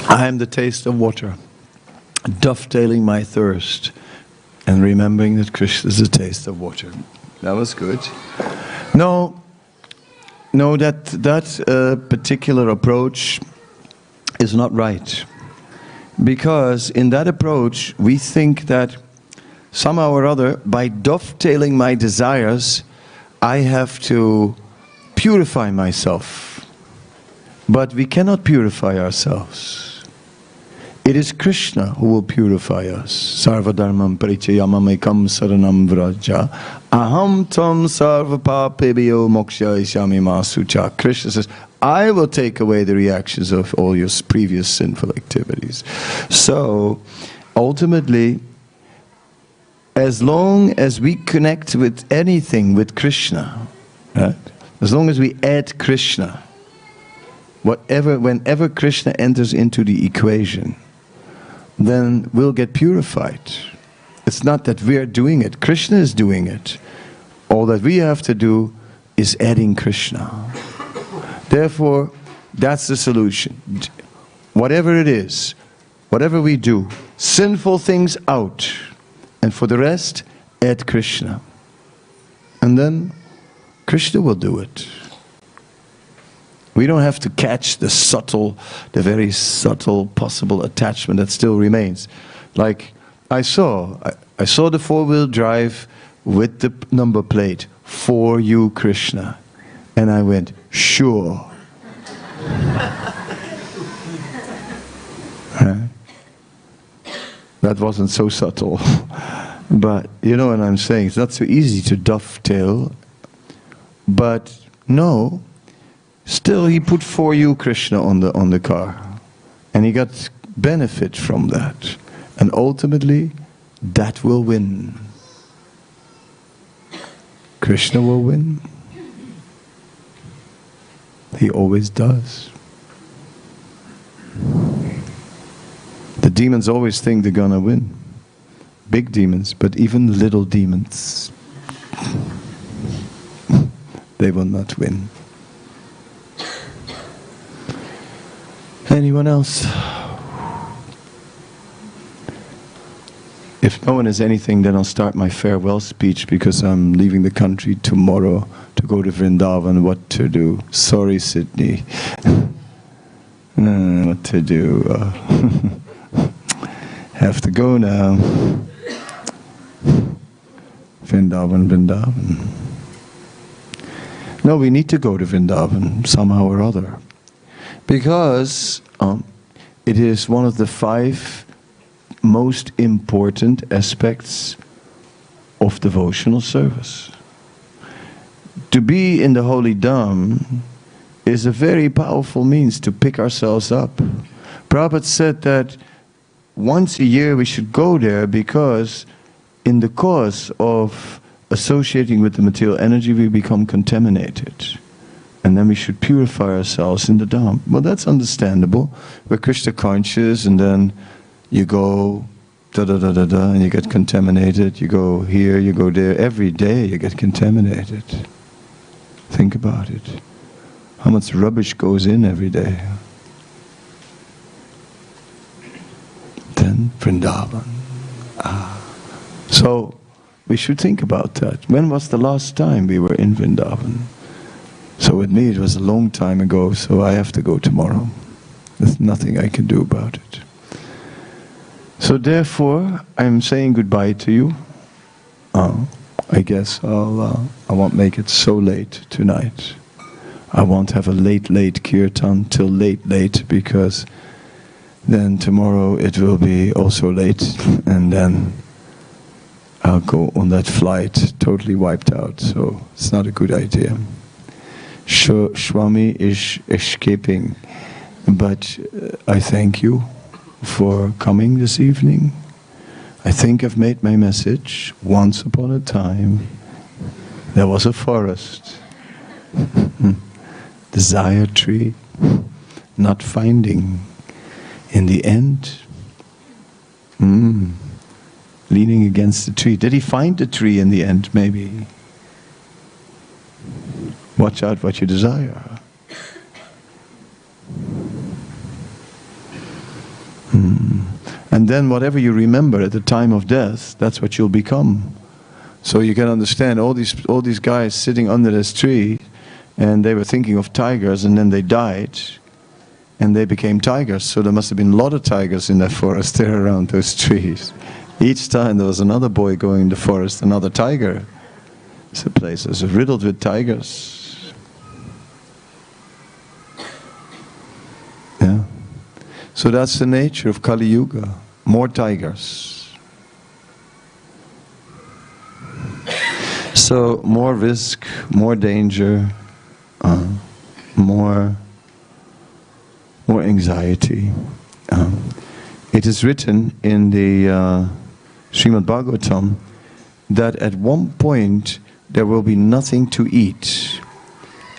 I am the taste of water, dovetailing my thirst, and remembering that Krishna is the taste of water. That was good. No, that particular approach is not right. Because in that approach, we think that somehow or other, by dovetailing my desires, I have to purify myself. But we cannot purify ourselves. It is Krishna who will purify us. Sarvadharmam parichayamamekam saranam vraja aham tam sarvapapebhyo mokshayishyami masucha. Krishna says, I will take away the reactions of all your previous sinful activities. So, ultimately, as long as we connect with anything with Krishna, right? As long as we add Krishna, whenever Krishna enters into the equation, then we'll get purified. It's not that we are doing it. Krishna is doing it. All that we have to do is adding Krishna. Therefore, that's the solution. Whatever it is, whatever we do, sinful things out. And for the rest, add Krishna. And then Krishna will do it. We don't have to catch the very subtle possible attachment that still remains. Like I saw the four-wheel drive with the number plate, for you Krishna. And I went, sure. That wasn't so subtle. But you know what I'm saying, it's not so easy to dovetail. But no, still he put for you Krishna on the car. And he got benefit from that. And ultimately, that will win. Krishna will win. He always does. The demons always think they're gonna win. Big demons, but even little demons, they will not win. Anyone else? If no one has anything, then I'll start my farewell speech, because I'm leaving the country tomorrow to go to Vrindavan. What to do? Sorry, Sydney. What to do? Have to go now. Vrindavan. No, we need to go to Vrindavan somehow or other. Because it is one of the 5 most important aspects of devotional service. To be in the Holy Dham is a very powerful means to pick ourselves up. Prabhupada said that once a year we should go there, because in the course of associating with the material energy we become contaminated. And then we should purify ourselves in the Dham. Well, that's understandable. We're Krishna conscious, and then you go da-da-da-da-da, and you get contaminated. You go here, you go there. Every day you get contaminated. Think about it. How much rubbish goes in every day. Then Vrindavan. So we should think about that. When was the last time we were in Vrindavan? So with me it was a long time ago, so I have to go tomorrow. There's nothing I can do about it. So therefore, I'm saying goodbye to you. I guess I won't make it so late tonight. I won't have a late kirtan till late, because then tomorrow it will be also late, and then I'll go on that flight totally wiped out, so it's not a good idea. Swami is escaping, but I thank you for coming this evening. I think I've made my message. Once upon a time, there was a forest. Desire tree, not finding. In the end, leaning against the tree. Did he find the tree in the end? Maybe. Watch out what you desire. And then whatever you remember at the time of death, that's what you'll become. So you can understand all these guys sitting under this tree, and they were thinking of tigers, and then they died, and they became tigers. So there must have been a lot of tigers in that forest there around those trees. Each time there was another boy going in the forest, another tiger. The place is riddled with tigers. Yeah. So that's the nature of Kali Yuga. More tigers. So more risk, more danger, more anxiety. It is written in the Srimad Bhagavatam that at one point there will be nothing to eat,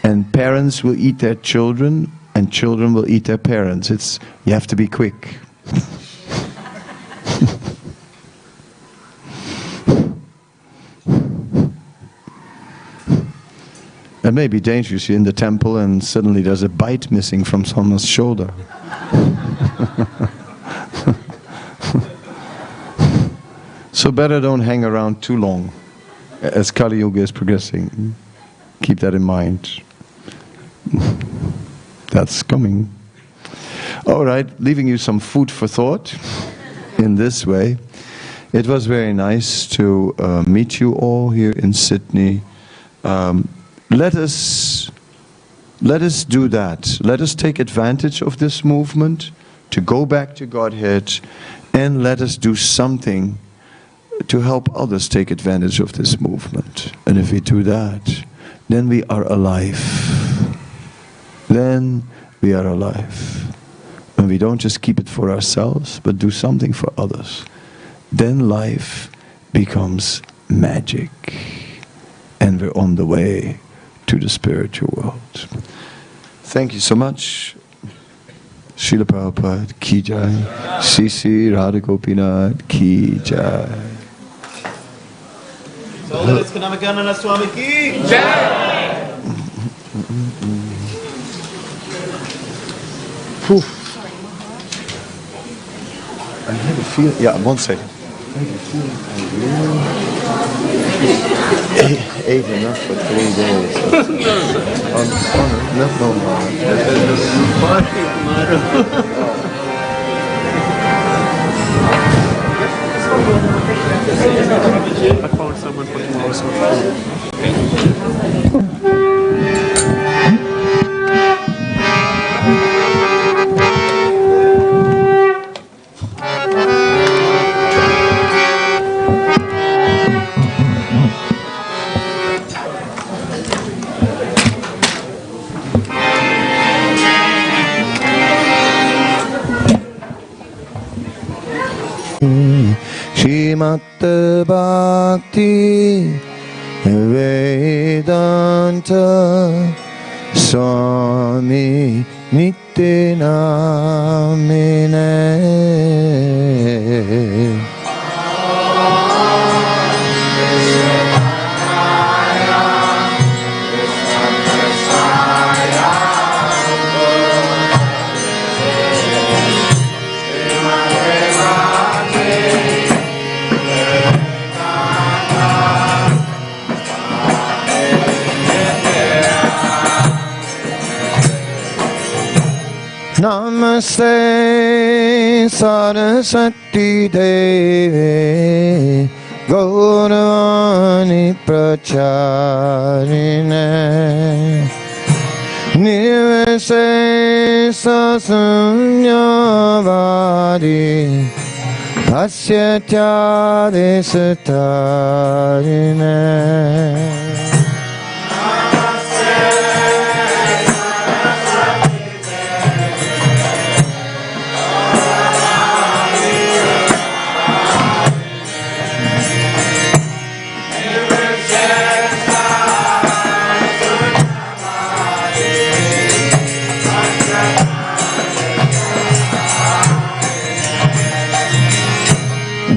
and parents will eat their children, and children will eat their parents. You have to be quick. It may be dangerous. You're in the temple and suddenly there's a bite missing from someone's shoulder. So better don't hang around too long as Kali Yuga is progressing. Keep that in mind. That's coming. Alright, leaving you some food for thought in this way. It was very nice to meet you all here in Sydney. Let us do that. Let us take advantage of this movement to go back to Godhead, and let us do something to help others take advantage of this movement. And if we do that, then we are alive. Then we are alive. When we don't just keep it for ourselves, but do something for others, then life becomes magic. And we're on the way to the spiritual world. Thank you so much. Srila Prabhupada ki jai. Sisi Radha Gopinath ki jai. So let's go Jagannatha Swami ki jai. I had a feeling. Yeah, one second. I had a feeling I really ate enough for 3 days. I found someone for tomorrow's food. Srimad Bhakti Vedanta Swami Nityanamine. Namaste Saraswati Devi Gauravani Pracharine Nirvishesha Sunyavadi Pasyatyadesatarine.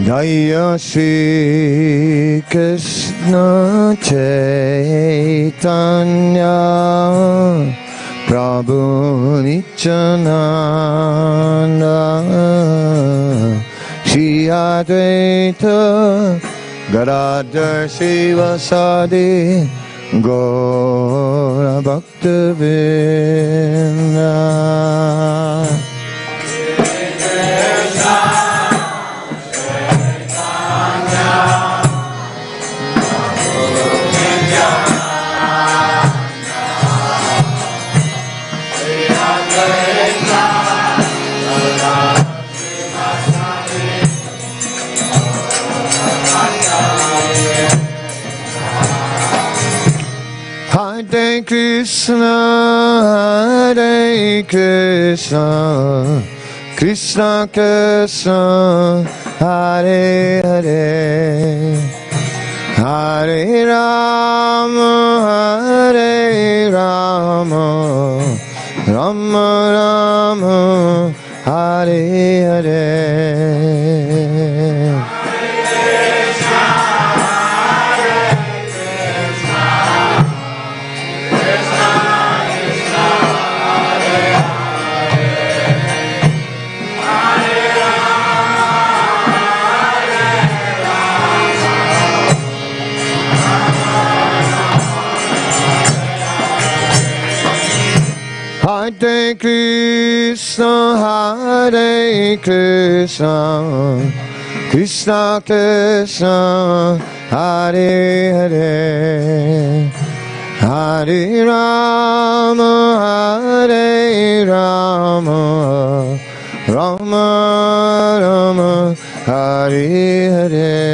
Jaya Shri Krishna Caitanya Prabhu Nityananda Advaita Gadadhar Sivasadi Gaura Bhakta Vrinda. Hare Krishna, Hare Krishna, Krishna Krishna, Hare Hare, Hare Rama, Hare Rama, Rama Rama, Hare Hare. Hare Krishna, Hare Krishna, Krishna Krishna, Hare Hare, Hare Rama, Hare Rama, Rama Rama, Hare Hare.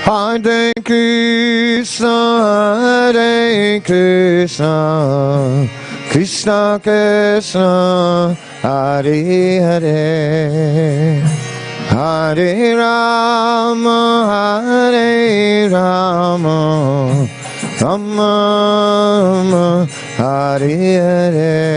Hare Krishna, Hare Krishna, Krishna Krishna, Hare Hare, Hare Rama, Hare Rama, Rama Rama, Hare Hare.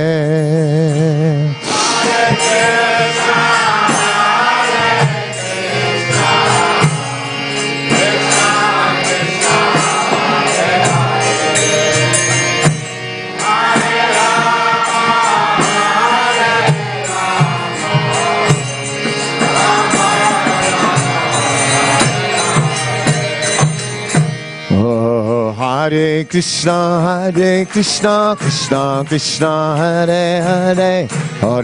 Hare Krishna, Krishna Krishna, Hare Hare, Hare